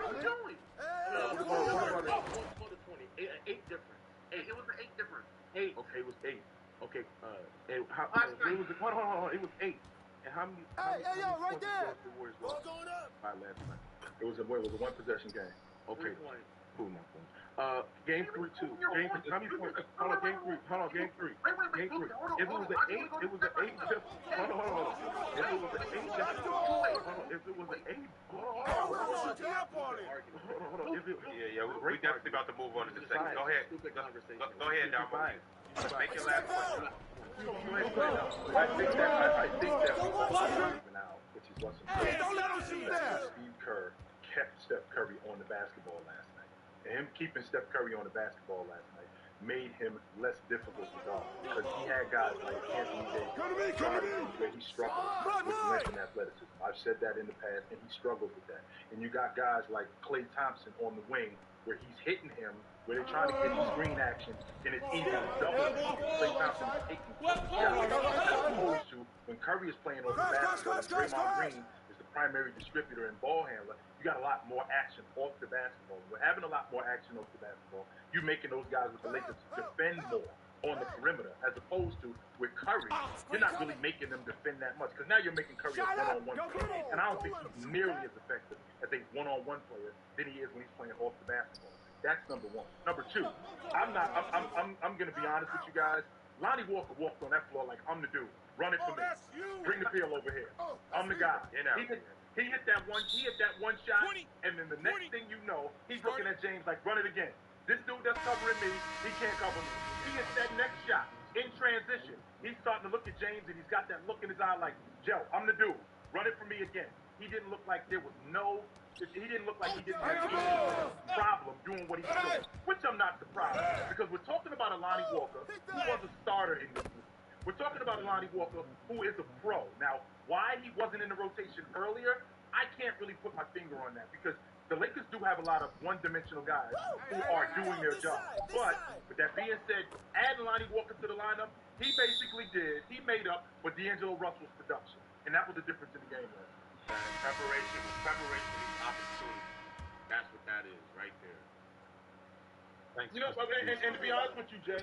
are we doing? Eight difference. It was an 8 difference. 8. Okay, it was 8. Okay, and how? It was hold on. It was 8. And how many? Hey, yo, right there. The Warriors lost by last night. It was a one possession game. Okay. Cool, my friend. Game 3, 2. How many points? Hold on, game 3. Game 3. If it was an 8, it was an 8. Hold on. If it was an 8, if it was an 8, hold on. Yeah, we definitely about to move on in a second. Go ahead. Go ahead, Damo. Make your last point. I think that even out, which is what's important. Don't let him shoot that. Steve Kerr kept Steph Curry on the basketball last night. And him keeping Steph Curry on the basketball last night made him less difficult to guard because he had guys like Anthony Davis where he struggled with length and athleticism. I've said that in the past, and he struggled with that. And you got guys like Klay Thompson on the wing where he's hitting him, where they're trying to get the screen action, and it's easy to double. Klay Thompson is taking shots as opposed to when Curry is playing over the basketball and Draymond Green is the primary distributor and ball handler. You got a lot more action off the basketball. We're having a lot more action off the basketball. You're making those guys with the Lakers defend more on the perimeter as opposed to with Curry. You're not really making them defend that much because now you're making Curry a one-on-one player. And I don't think he's nearly as effective as a one-on-one player than he is when he's playing off the basketball. That's number one. Number two, I'm gonna be honest with you guys. Lonnie Walker walked on that floor like I'm the dude. run it for me. Bring the field over here. I'm the guy. He hit that one shot, and then the next thing you know, he's looking at James like, run it again. This dude that's covering me, he can't cover me. He hits that next shot in transition. He's starting to look at James, and he's got that look in his eye like, Joe, I'm the dude. Run it for me again. He didn't look like he didn't have any problem doing what he's doing, which I'm not surprised, because we're talking about Alani Walker, who was a starter in this league. We're talking about Alani Walker, who is a pro. Now, why he wasn't in the rotation earlier, I can't really put my finger on that, because the Lakers do have a lot of one-dimensional guys who are doing their job. But with that being said, add Alani Walker to the lineup, he made up for D'Angelo Russell's production, and that was the difference in the game. Preparation is opportunity. That's what that is right there. Thanks. You know, and to be honest with you, Jay,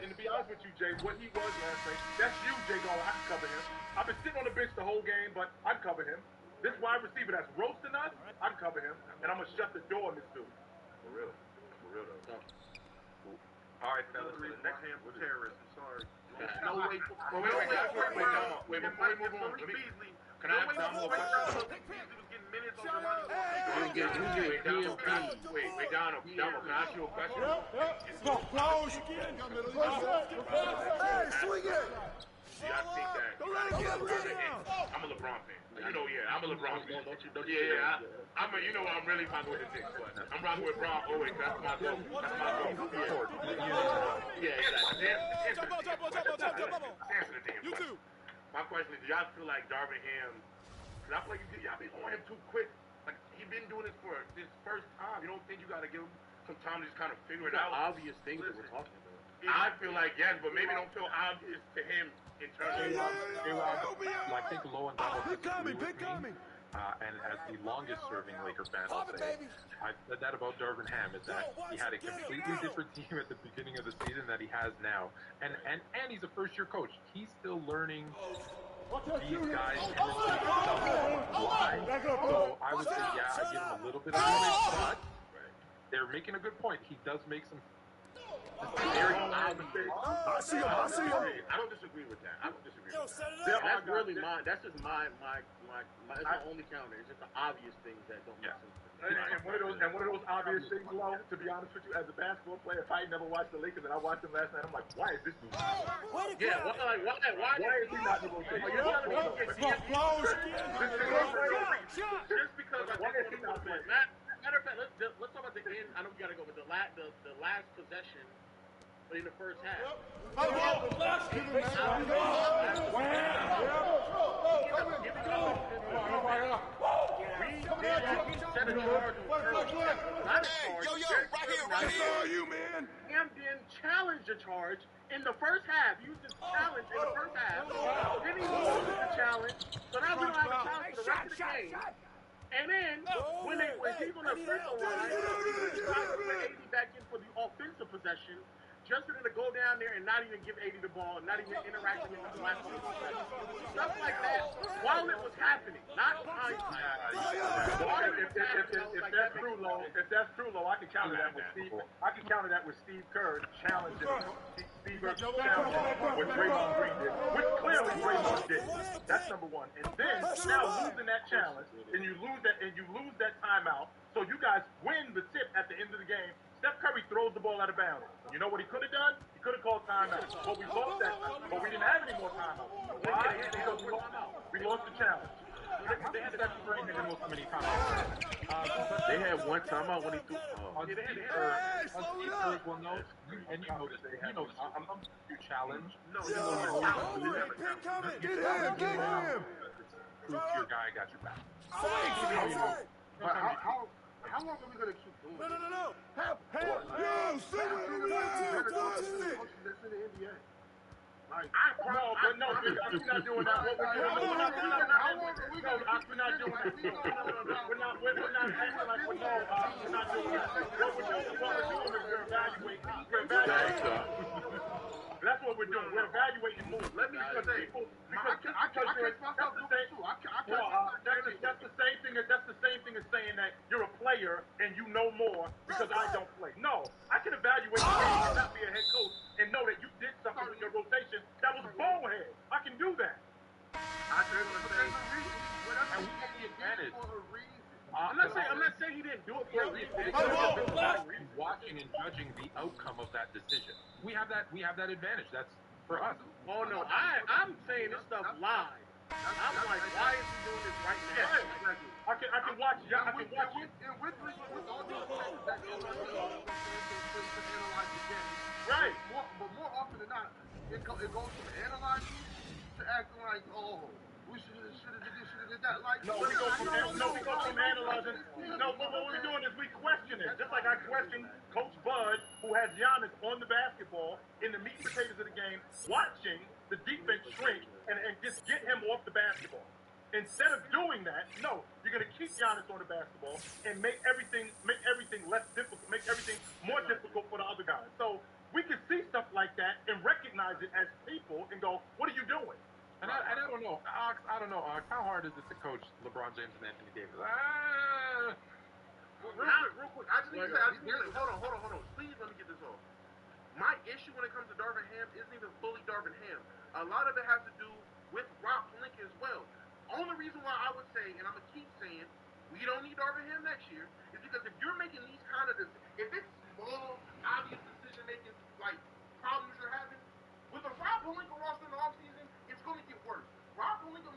what he was last night, that's you, Jay Garland. I can cover him. I've been sitting on the bench the whole game, but I can cover him. This wide receiver that's roasting us, I can cover him, and I'm gonna shut the door on this dude. For real though. All right, fellas. The next hand for terrorists. I'm sorry. No way. Wait. Before we move on, can I ask Damo a question? Beasley was getting minutes on Alani Walker. Wait, Damo, can I ask you a question? Hey, swing it! See, I think that you gotta get Darvin Ham. I'm a LeBron fan. I'm a LeBron fan. You know I'm really rocking with the Knicks, but I'm rocking with Bron always. That's my goal. Yeah, exactly. Answer the damn question. My question is, do y'all feel like Darvin Ham, because I feel like y'all been on him too quick. Like, he's been doing this for this first time. You don't think you got to give him some time to just kind of figure it out? Obvious things that we're talking about. I feel like, yes, but maybe don't feel obvious to him in terms of... I think Lo and Donald disagree with me. And as the longest-serving Laker fan, I'll say, I've said that about Darvin Ham, is that he had a completely different team at the beginning of the season that he has now. And he's a first-year coach. He's still learning these guys' why. So I would say, yeah, I give him a little bit of credit, but they're making a good point. He does make some... I see him. I don't disagree with that. That's really mine. That's just my only counter. It's just the obvious things that don't make sense. And one of those obvious things, Lo, to be honest with you, as a basketball player, if I never watched the Lakers and I watched them last night, I'm like, why is this dude? Why is he not in the rotation? Just because I think matter of fact, let's talk about the end. I know we gotta go, but the last possession in the first half. Ham didn't challenge the charge in the first half. He used his challenge in the first half. Then he loses the challenge. So now we don't have a challenge for the rest of the game. And then, when he's on the free throw line, he's trying to put AD back in for the offensive possession, just for them to go down there and not even give AD the ball, not even interact with him in the last couple of possessions. Stuff like that, while it was happening, not hindsight. If that's true, Lo, I can counter that with Steve. I can counter that with Steve Kerr challenging what Draymond Green did, which clearly Draymond did. That's number one. And then now losing that challenge, and you lose that timeout, so you guys win the tip at the end of the game. Steph Curry throws the ball out of bounds. You know what he could have done? He could have called timeout. But we lost that time. But we didn't have any more timeouts. Why? Because we lost the challenge. They had Steph Curry didn't know so many timeouts. They had one timeout when he threw. On Steve Kerr, well, no, and you know this. I'm you challenge. Get him! Proof your guy got your back. But how long are we going to keep doing this? No. Yo, say what I'm going to do. That's it. That's in the NBA. I'm not doing that. We're not doing that. What we're doing is we're evaluating. That's what we're doing. We're evaluating moves. Let me just say, that's the same thing as saying that you're a player and you know more because I don't play. No, I can evaluate you and not be a head coach and know that you did something with your rotation that was bonehead. I can do that. advantage. I'm not saying he didn't do it for a reason. He's watching and judging the outcome of that decision. We have that advantage. That's for us. Oh no, I'm saying this stuff live. I'm like, why is he doing this right now? I can watch. I can watch. And with all due respect, that to analyze the game. Right. But more often than not, it goes from analyzing to acting like, oh, we should have did that. Like, we go from analyzing. No, but what we're doing is we question it. Just like I question Coach Bud, who has Giannis on the basketball in the meat and potatoes of the game, watching the defense shrink and just get him off the basketball. Instead of doing that, no, you're going to keep Giannis on the basketball and make everything less difficult, make everything more difficult for the other guys. So we can see stuff like that and recognize it as people and go, what are you doing? And I don't know, Ox. I don't know, Ox. How hard is it to coach LeBron James and Anthony Davis? Real quick. I just need to say, hold on. Please let me get this off. My issue when it comes to Darvin Ham isn't even fully Darvin Ham. A lot of it has to do with Rob Pelinka as well. Only reason why I would say, and I'm going to keep saying, we don't need Darvin Ham next year, is because if you're making these kind of if it's small, obvious decision-making, like, problems you're having, with the Rob Pelinka roster in the offseason, it's going to get worse. Rob Pelinka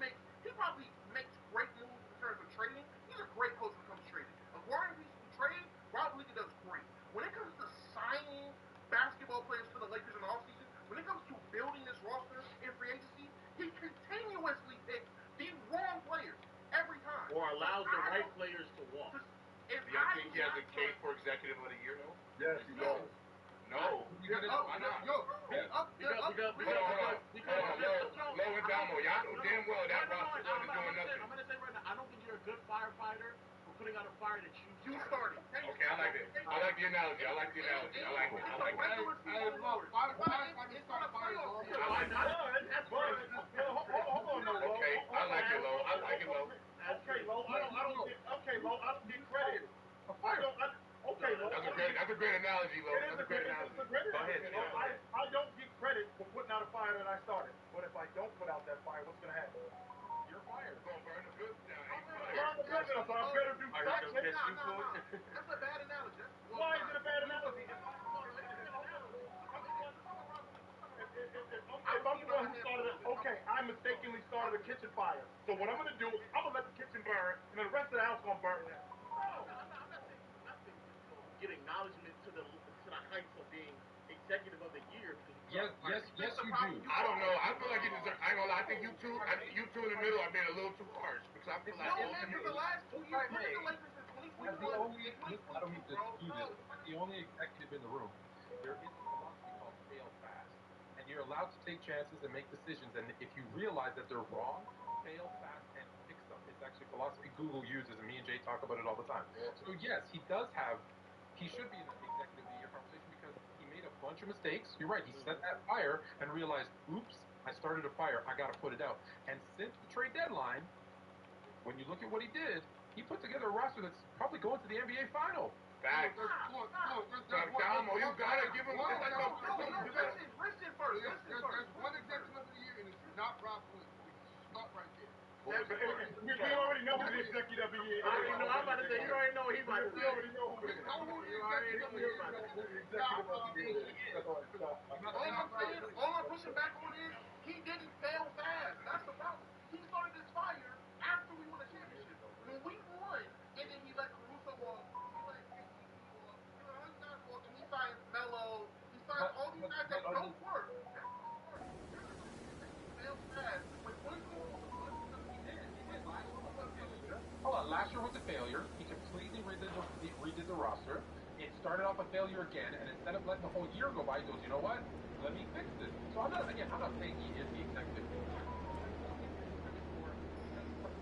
probably makes great moves in terms of trading. He's a great coach when it comes to trading. Acquiring pieces to trade, Rob Pelinka does great. When it comes to signing basketball players to the Lakers in the offseason, when it comes to building this roster in free agency, he continuously picks the wrong players every time. Or allows the right players to walk. Do y'all think he has a case for executive of the year, though? Yes, he does. No. Why not? Low and Damo, y'all know damn well that roster wasn't doing nothing. I'm going to say right now, I don't think you're a good firefighter for putting out a fire that you started. Okay, I like it. I like the analogy. I like it. Okay, I like it, Lo. Okay, Lo, I don't get credit. That's a great analogy, Lo. That's a great analogy. Go ahead. I don't get credit for putting out a fire that I started. But if I don't put out that fire, what's going to happen? You're fired. You're going to burn the building down. Burn the building down, so I better do something. That's a bad analogy. Why is it a bad analogy? If I'm the one who started it, okay, I mistakenly started a kitchen fire. So what I'm going to do, I'm going to let the kitchen burn, and then the rest of the house going to burn now. get acknowledgement to the heights of being executive of the year. Yes, you do. I don't know. I feel like you deserve. I ain't gonna lie. I think you two in the middle are being a little too harsh because I feel like the last 2 years, as the only, I don't mean to do this, as the only executive in the room, there is a philosophy called fail fast, and you're allowed to take chances and make decisions. And if you realize that they're wrong, fail fast and fix them. It's actually philosophy Google uses, and me and Jay talk about it all the time. So yes, he should be in the executive of the year conversation because he made a bunch of mistakes. You're right. He set that fire and realized, oops, I started a fire. I got to put it out. And since the trade deadline, when you look at what he did, he put together a roster that's probably going to the NBA final. Facts. Damo, you gotta give him. Listen first. There's one executive of the year, and it's not Rob Pelinka. Stop right there. We already know who the executive of the year is. I'm about to say, you already know he's about to say. We already know who it is. All I'm pushing back on is he didn't fail fast. That's the problem. He started this fire after we won a championship. When we won, and then he let Caruso walk, he let KCP walk, and he signed Melo, he signed all these guys that don't work. Fail fast. Last year was a failure. He completely redid the roster. It started off a failure again, and instead of letting the whole year go by, he goes, you know what? Let me fix this. So I'm not saying he is the executive.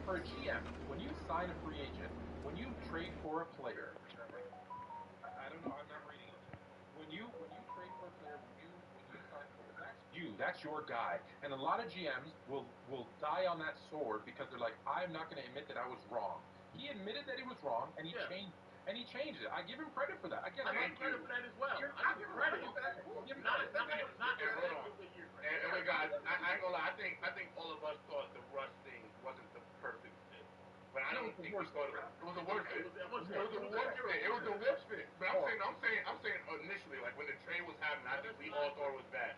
For a GM, when you sign a free agent, when you trade for a player, I don't know, I'm not reading it. When you trade for a player, when you sign for him, that's you. That's your guy. And a lot of GMs will die on that sword because they're like, I'm not going to admit that I was wrong. He admitted that he was wrong, and he changed it. I give him credit for that. Again, I give him credit for that as well. I give him credit. And look, guys, I ain't gonna lie. I think all of us thought the Russ thing wasn't the perfect fit, but I don't don't think he thought it was a worse fit. It was a worse fit. It was a worse fit. But I'm saying initially, like when the trade was happening, I think we all thought it was bad.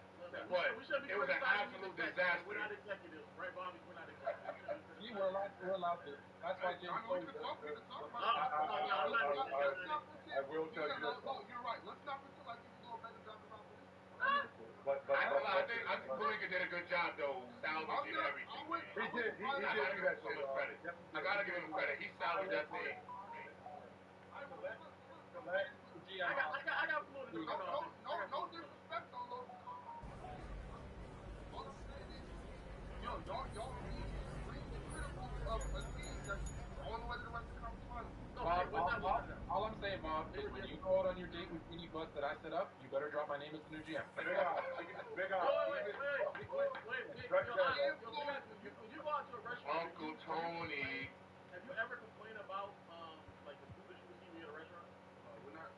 But it was an absolute disaster. We're not executives, right, Bobby? We're not executives. We're allowed to. That's why James told us. I will tell you this. No, you're right. Let's not pretend like he was doing a better job than Rob Pelinka. I think Pelinka did a good job though, salvaging everything. He did do that shit. I gotta give him credit. He salvaged that thing. I got fluid in the No disrespect on those. All I'm saying is, y'all be critical of a team that's on the way to the Western Conference Finals. All I'm saying, Bob, is when you go out on your date with any bus that I set up, you better drop my name as the new GM. Wait. You go out to a restaurant. Uncle Tony. Have you ever complained about like the food that you receive at a restaurant?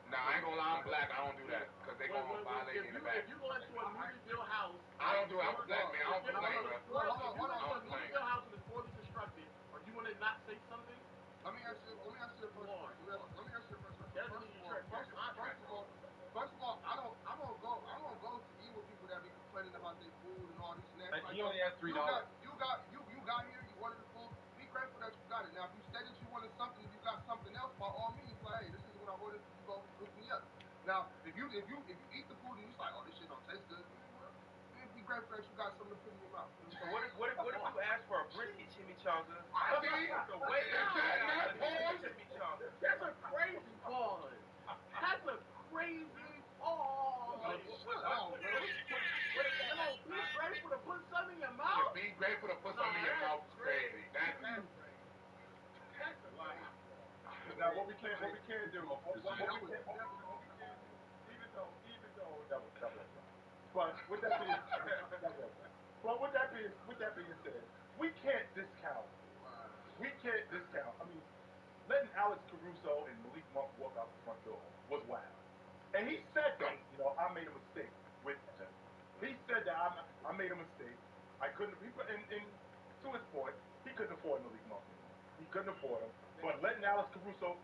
Nah, I ain't gonna lie, I'm black. I don't do that because they gonna violate me in the back. If you go into a newly built house, I don't do it. I'm a black man. I don't complain, bro. If you go into a newly built house and it's poorly constructed, are you gonna not say something? Let me ask you the first question. First of all, I don't go to eat with people that be complaining about their food and all this and that. He only has $3. You got here, you wanted the food. Be grateful that you got it. Now, if you say that you wanted something, if you got something else, by all means, like, hey, this is what I ordered. You go hook me up. Now, if you eat the food and you like, oh, this shit don't taste good, man, be grateful that you got something to put in your mouth. So what if you ask for a brisket chimichanga? That's a crazy pause. That's a crazy pause. Be grateful to put something in your mouth. Be grateful to put something in your mouth is crazy. That's a lot. Now what we can do, even though that was but with that being said, we can't discount. I mean, letting Alex Caruso and Malik Monk walk out the front door was wild. And he said that, I made a mistake with him. He said that I made a mistake. I couldn't. And to his point, he couldn't afford Malik Monk anymore. He couldn't afford him. But letting Alex Caruso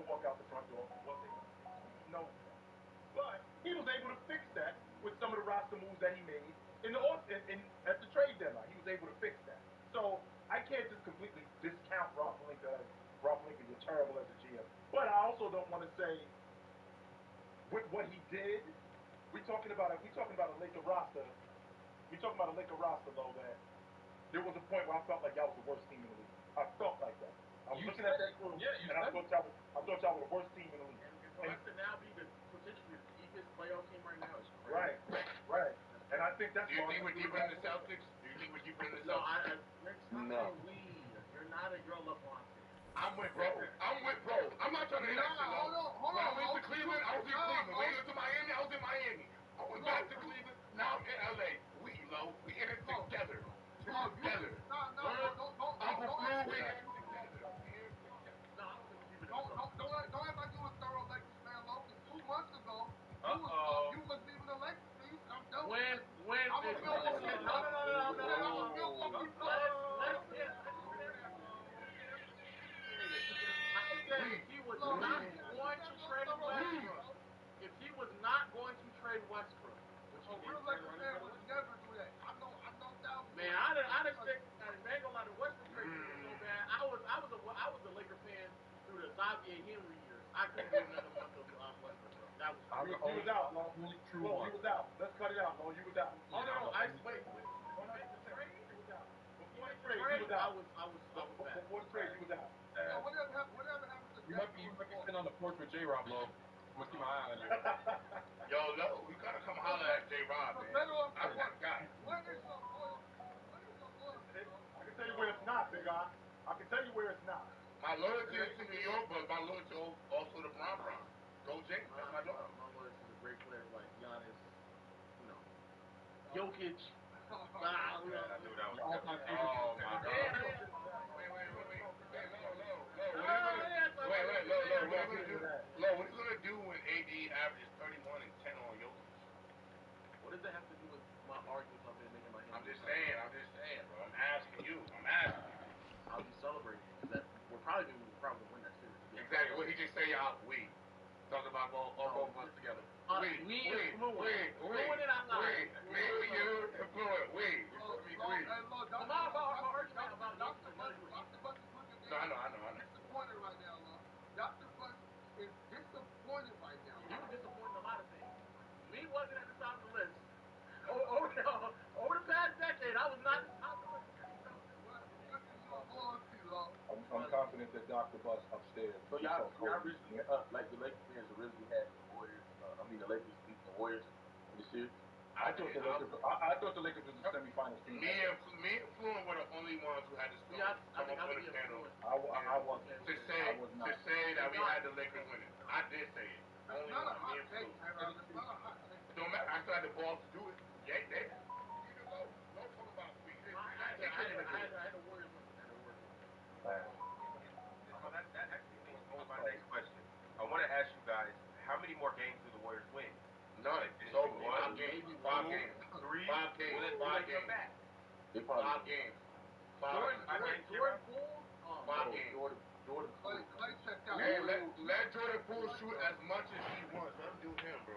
walk out the front door was a mistake. No. But he was able to fix that with some of the roster moves that he made at the trade deadline. He was able to fix that. So I can't just completely discount Rob Pelinka as you're terrible as a GM. But I also don't want to say with what he did. We're talking about a Laker roster. We're talking about a Laker roster though that there was a point where I felt like y'all was the worst team in the league. I felt like that. I was looking at that group, and I thought y'all were the worst team in the league. For us to now be potentially the deepest playoff team right now is crazy. Right. And I think that's. Do you think we're deeper than the Celtics? No, you're not a LeBron fan. I'm with bro. I'm not trying to hit that shit low. When I went to Cleveland, I was in Cleveland. When I went to Miami, I was in Miami. I went back to Cleveland. Now I'm in LA. We in it together. Don't ever like you a thorough Lakers fan, low. 2 months ago, you was leaving the Lakers team. I'm done with it. I'm a Milwaukee. If he was not going to trade Westbrook, which he real Lakers fan would never do that. I know thousands. Man, I ain't gonna lie, the Westbrook trade was so bad. I was a Laker fan through the Xavier Henry years. I couldn't do another month of Westbrook. That was he was out, Lo. He was out. Let's cut it out, Lo. You was out. Oh no, wait. Before the trade, he was out. I was bad. Before the trade, he was out. Whatever happened to You might be sitting on the porch with J-Rob, Lo. I'm gonna keep my eye on you. Yo, Lo, you gotta come holler at J-Rob, man. I'm that guy. Where is your loyalty? I can tell you where it's not, Big Eye. I can tell you where it's not. My loyalty is to New York, but my loyalty also to Bron. Go James, that's my dog. My loyalty to great players like Giannis, Jokic. I knew that was Oh my God. Wait, Lo, what are you gonna do when AD averages 31 and 10 on Jokic? What does that have to do with my argument I've been making my hand? I'm just saying, bro. I'm asking you. I'll be celebrating because that Me and Fluent. Fluent and I'm not. Me and you and Fluent. Wait. Come on, about argument about Dr. Buck. Dr. Buck is looking No, I know. disappointed right now, Law. Dr. Buck is disappointed right now. You were disappointed in a lot of things. Me wasn't at the top of the list. Over the past decade, I was not at the top of the list. I'm confident that Dr. Bus upstairs. So y'all originally, like the Lakers fans originally had the Warriors. The Lakers beating the Warriors in the series. I thought the Lakers was the semifinals team. Me and Fluent were the only ones who had to come up on the panel I wasn't. to say that we had the Lakers winning. I did say it. Only one. Me and Fluent. Don't matter. I still had the balls to do it. Yeah, they. Don't talk about we. I had the Warriors win. That actually leads me to my next question. I want to ask you guys, how many more games do the Warriors win? None. It's over. 5 games. 5 games. 3? 5 games. 5 games. They probably 5 games. Jordan Poole. 5 games. Jordan Poole. Hey, let Jordan Poole shoot as much as he wants. Let him do him, bro.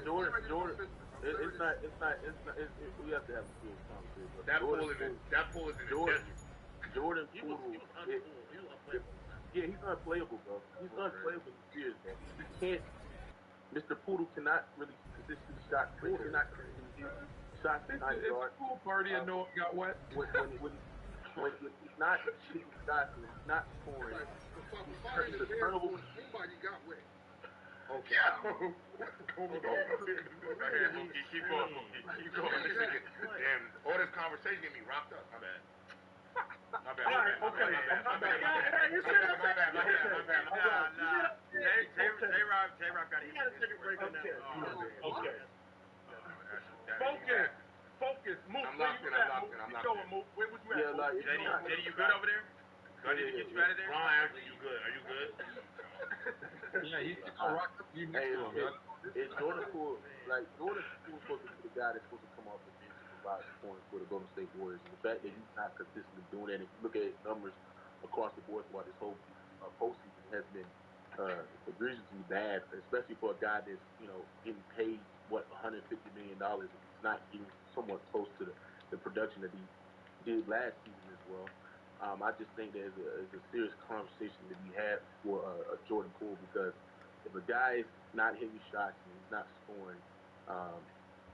Jordan. It's not. We have to have a serious conversation. That Poole is in the desert. Jordan He Poole. was unplayable. He was unplayable. Yeah, he's unplayable, bro. He's unplayable in serious, bro. He can't. Mr. Poodle cannot really consistently shot. He cannot consistently shot the 9 yards. It's a pool party and no one got wet. When he's not shooting shots and he's not scoring, he's a turnover. Nobody got wet. Okay. Keep going, Mookie. Keep going. Damn, all this conversation get me rocked up. My bad. My bad. You should have said that. J-Rock got to take a break on that. Okay. Focus. Move. I'm locked in. Where was you at? Yeah, like, Diddy, you good over there? Do I need to get you out of there? Ron, actually, you good? Are you good? Yeah, he's rock up. You next to him, it's Jordan Poole. Like, Jordan Poole supposed to be the guy that's supposed to come off the bench and provide points for the Golden State Warriors. And the fact that he's not consistently doing that, if you look at his numbers across the board throughout this whole postseason, has been egregiously bad, especially for a guy that's, getting paid, $150 million, if he's not getting somewhat close to the production that he did last season as well. I just think there's a serious conversation to be had for Jordan Poole, because if a guy is not hitting shots and he's not scoring,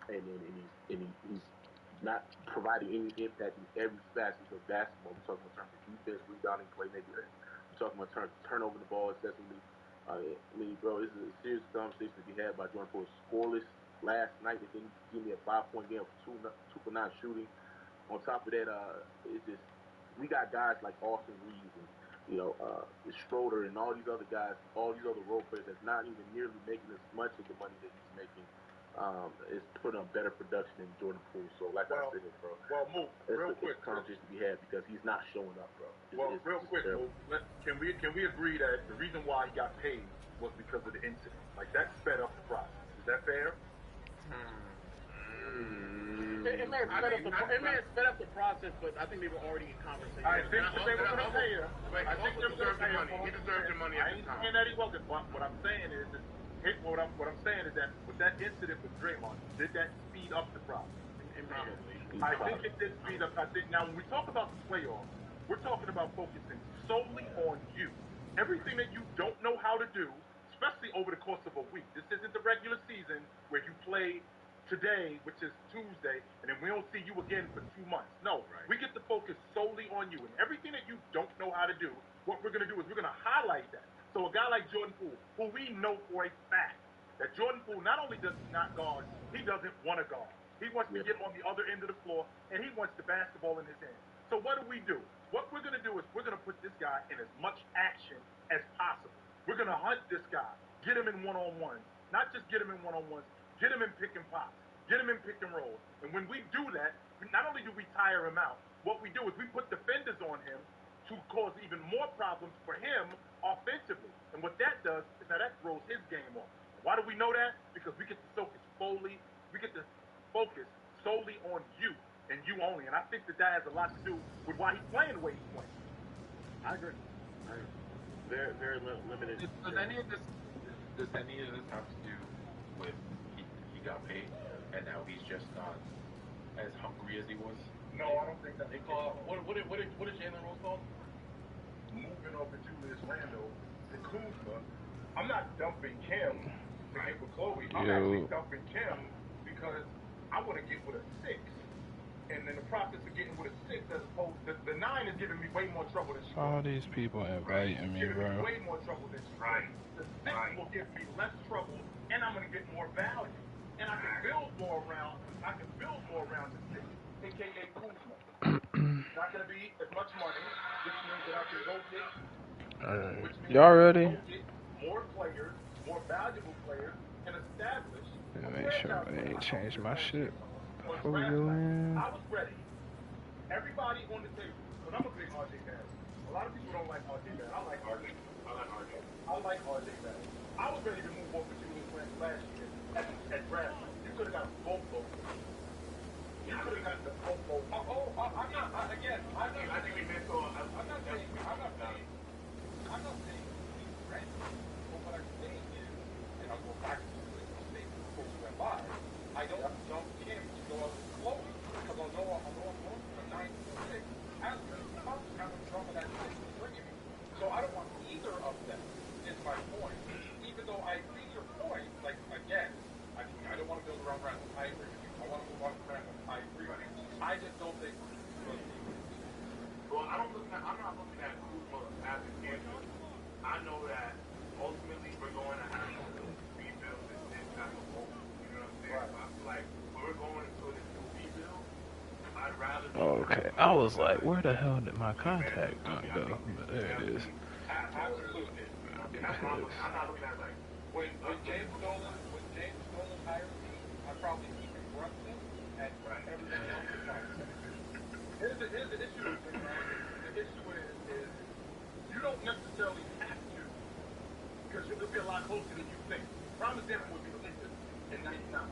and he's not providing any impact in every facet of basketball, we're talking in terms of defense, rebounding, playmaking, we're talking about turnover the ball excessively. Bro, this is a serious conversation to be had by Jordan Poole. Scoreless last night, they didn't give me a 5-point game for 2 for 9 shooting. On top of that, it's just, we got guys like Austin Reeves and Schroeder and all these other guys, all these other role players that's not even nearly making as much of the money that he's making. Is putting on better production than Jordan Poole. So, like I said, bro. Well, Mook, real quick, conversation to be had because he's not showing up, bro. Real quick, Mook, can we agree that the reason why he got paid was because of the incident? Like, that sped up the process. Is that fair? It may have sped up the process, but I think they were already in conversation. I think they were going to pay him. I think they deserved the money. He deserved the money at the time. I ain't saying that he wasn't. What I'm saying is that what I'm saying is that with that incident with Draymond, did that speed up the process? I think it did speed up. I think now when we talk about the playoffs, we're talking about focusing solely on you. Everything that you don't know how to do, especially over the course of a week. This isn't the regular season where you play today, which is Tuesday, and then we don't see you again for 2 months. No, we get to focus solely on you. And everything that you don't know how to do, what we're going to do is we're going to highlight that. So a guy like Jordan Poole, who we know for a fact that Jordan Poole not only does he not guard, he doesn't want to guard. He wants to get on the other end of the floor, and he wants the basketball in his hand. So what do? What we're going to do is we're going to put this guy in as much action as possible. We're going to hunt this guy, get him in one-on-ones, not just get him in one-on-ones, get him in pick and pops, get him in pick and rolls. And when we do that, not only do we tire him out, what we do is we put defenders on him to cause even more problems for him offensively. And what that does is that throws his game off. Why do we know that? Because we get to focus solely on you and you only. And I think that has a lot to do with why he's playing the way he's playing. I agree. Very, very limited. Does any of this Does any of this have to do with he got paid and now he's just not as hungry as he was? No, I don't think that's They call what did Jalen Rose call him? Moving over Julius Randle to Kuzma. I'm not dumping Kim to get with Chloe. I'm actually dumping Kim because I want to get with a 6. And in the process of getting with a 6, as opposed to the 9 is giving me way more trouble than she All these people inviting me, bro. way more trouble than she The 6 will give me less trouble, and I'm going to get more value. And I can build more around the 6, a.k.a. Kuzma. It's not going to be as much money, which means that I can go get Y'all ready? more players, more valuable players, and establish. Make sure I ain't changed my shit before we go in. I was ready. Everybody on the table. But I'm a big RJ fan. A lot of people don't like RJ fan. I like RJ. I like RJ fan. I was ready to move over to Julius Randle last year at draft. You could have got both of them. You could have got the both of them. I think we missed on. I'm not saying he's ready. But what I'm saying is, and I'll go back to the statement before we went by, I don't dump Kim to go up with Chloe because I know I'm going from 9 to 6. As the coach, how much trouble that 6 is bringing me. So I don't want either of them, is my point. Even though I see your point, like, again, I don't want to build around Randall. I agree with you. I want to move on to Randall. I agree with you. I just don't think. Well, I'm not looking at Kuzma as an answer. I know that ultimately we're going to have to rebuild this type of hole. You know what I'm saying? Right. So I feel like when we're going into this new rebuild, I'd rather. Okay, I was like, where the hell did my contact go? But there it is. Absolutely. I'm not looking at like when James Dolan hired me, I probably keep him Brunson and everything else is fine. Here's the issue. The issue is you don't necessarily have to, because you'll be a lot closer than you think. Prime example would be the Lakers in '99.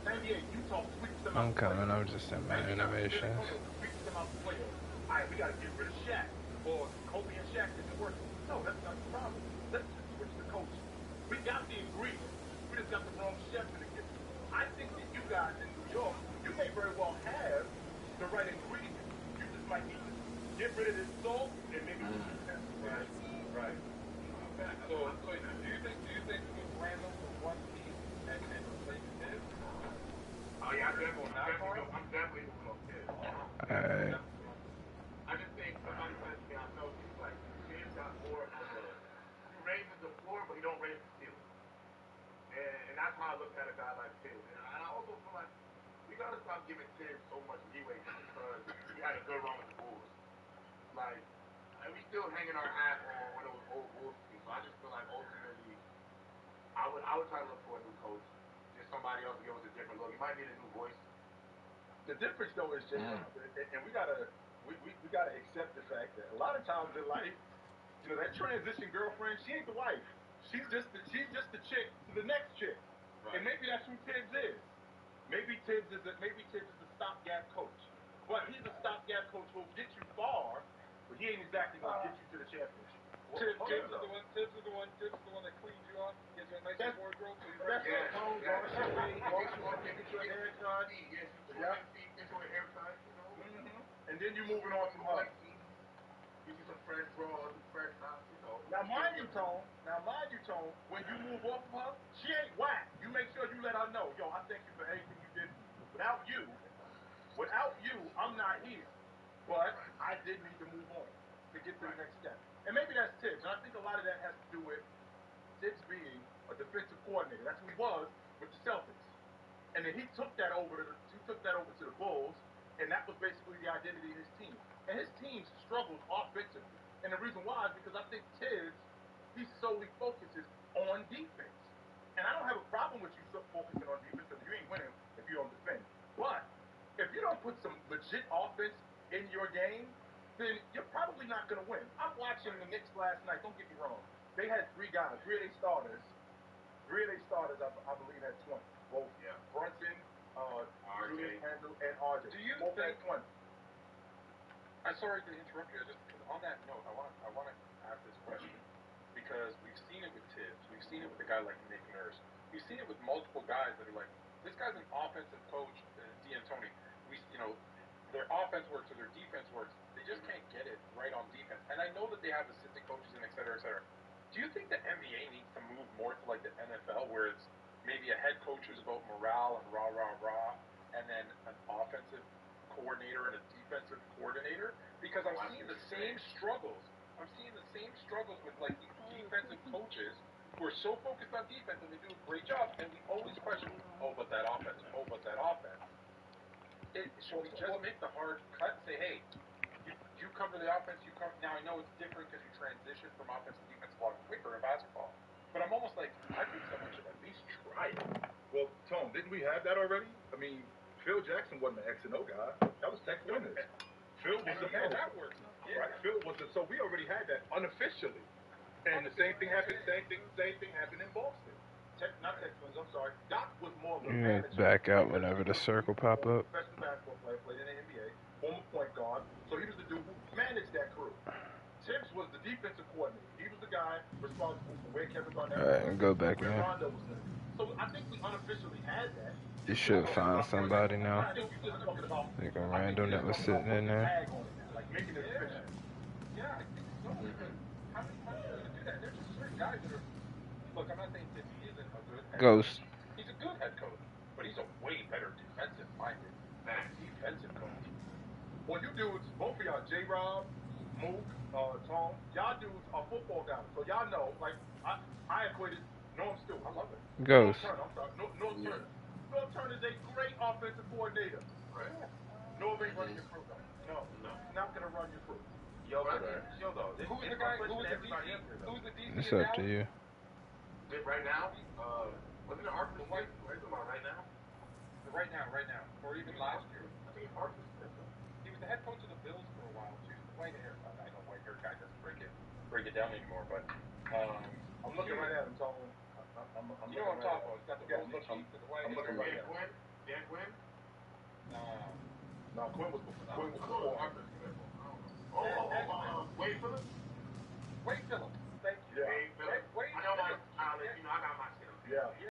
'98, Utah sweeps them out. I'm coming. I'm just in my innovations. Sweeps them out the playoffs. All right, we got to get rid of Shaq, or Kobe and Shaq isn't working. No, that's not the problem. Let's just switch the coach. We got the ingredients. We just got the wrong chef in the kitchen. I think that you guys in New York, you may very well have the right ingredients. You just might need to get rid of this salt and maybe Right. So do you think with Randall for one piece and replace his? Oh yeah, I'm definitely moving on Tibbs. Alright. I just think somebody says to me, I know he's like, Tibbs got more of a, he raises the floor, but he don't raise the ceiling. And that's how I look at a guy like Tibbs. And I also feel like we gotta stop giving Tibbs so much leeway because he had a good run with the Bulls. Like, and we still hanging our hat on one of those old Bulls teams. So I just feel like ultimately, I would try to look for a new coach. Just somebody else to give us a different look. He might need a new voice. The difference though is just, and we gotta accept the fact that a lot of times in life, you know, that transition girlfriend, she ain't the wife. She's just the chick to the next chick. Right. And maybe that's who Tibbs is. Maybe Tibbs is a stopgap coach. But he's a stopgap coach who'll get you far, but he ain't exactly gonna get you to the championship. Tibbs is the one that cleans you up, gives you a nice wardrobe. So you that's right. And then you're moving on from her. Give you some fresh drawers, some fresh knots, you know. Now mind you, Tone, when you move off of her, she ain't whack. You make sure you let her know, yo, I thank you for everything you did. Without you, I'm not here. But I did need to move on to get to the next step. And maybe that's Tibbs. And I think a lot of that has to do with Tibbs being a defensive coordinator. That's who he was with the Celtics. And then he took that over to the Bulls, and that was basically the identity of his team. And his team struggled offensively. And the reason why is because I think Tibbs, he solely focuses on defense. And I don't have a problem with you focusing on defense because you ain't winning if you don't defend. But if you don't put some legit offense in your game, then you're probably not going to win. I'm watching the Knicks last night. Don't get me wrong. They had three guys, three of their starters, I believe, had 20. Both Brunson, Julius Randle, and RJ. Do you both think? had 20. I'm sorry to interrupt you. On that note, I want to ask this question. because we've seen it with Tibbs. We've seen it with a guy like Nick Nurse. We've seen it with multiple guys that are like, this guy's an offensive coach, D'Antoni. Their offense works or their defense works. They just can't get it right on defense. And I know that they have assistant coaches and et cetera, et cetera. Do you think the NBA needs to move more to like the NFL where it's maybe a head coach who's about morale and rah, rah, rah, and then an offensive coordinator and a defensive coordinator? Because I'm seeing the same struggles. I'm seeing the same struggles with like these defensive coaches who are so focused on defense and they do a great job, and we always question, oh, but that offense, oh, but that offense. Should we just make the hard cut and say, hey, you cover the offense, you cover. Now I know it's different because you transition from offense to defense a lot quicker in basketball, but I'm almost like, I think someone should at least try it. Well, Tone, didn't we have that already? I mean, Phil Jackson wasn't an X and O guy. That was Tex Winers. Phil was the yeah, that works. Yeah. Right? Phil was so we already had that unofficially. And the same thing happened in Boston. Not Tex Winers, I'm sorry. Doc was more of a manager. Back out whenever the circle pop up. Professional basketball player, played in the NBA, former point guard. So he was the dude who managed that crew. Tibbs was the defensive coordinator. He was the guy responsible for where Kevin Garnett was. Alright, go back in. So I think we unofficially had that. You should find somebody now. Like a random that was sitting in there. Like making it official. Yeah, I think so. How many times are going to do that? There's just certain guys that are. Look, I'm not saying Tibbs isn't a good head Ghost. coach. He's a good head coach, but he's a way better defensive-minded defensive coach. Well, you dudes, both of y'all, J-Rob, Mook, Tom, y'all dudes are football guys. So y'all know, like, I equated Norm Stewart. I love it. Ghost. Norm Turner, I'm sorry. Norm Turner. Norm Turner is a great offensive coordinator. Right. Norm ain't running your crew, though. No. He's not going to run your crew. Yo, though. Who's the guy? Who's the DC? It's up to you. Right now? Wasn't it Arthur Smith? Right now? Right now. Or even last year. I think it's Arthur Smith. He was the head coach of the Bills for a while, too. White hair. I know white hair guy doesn't break it down anymore, but I'm looking right at him, Tom. You know what I'm talking about. He's got the golden cheeks and the white hair. I'm looking right at him. Dan Quinn? No, Quinn was before Arthur Smith. Wade Phillips? Wade Phillips.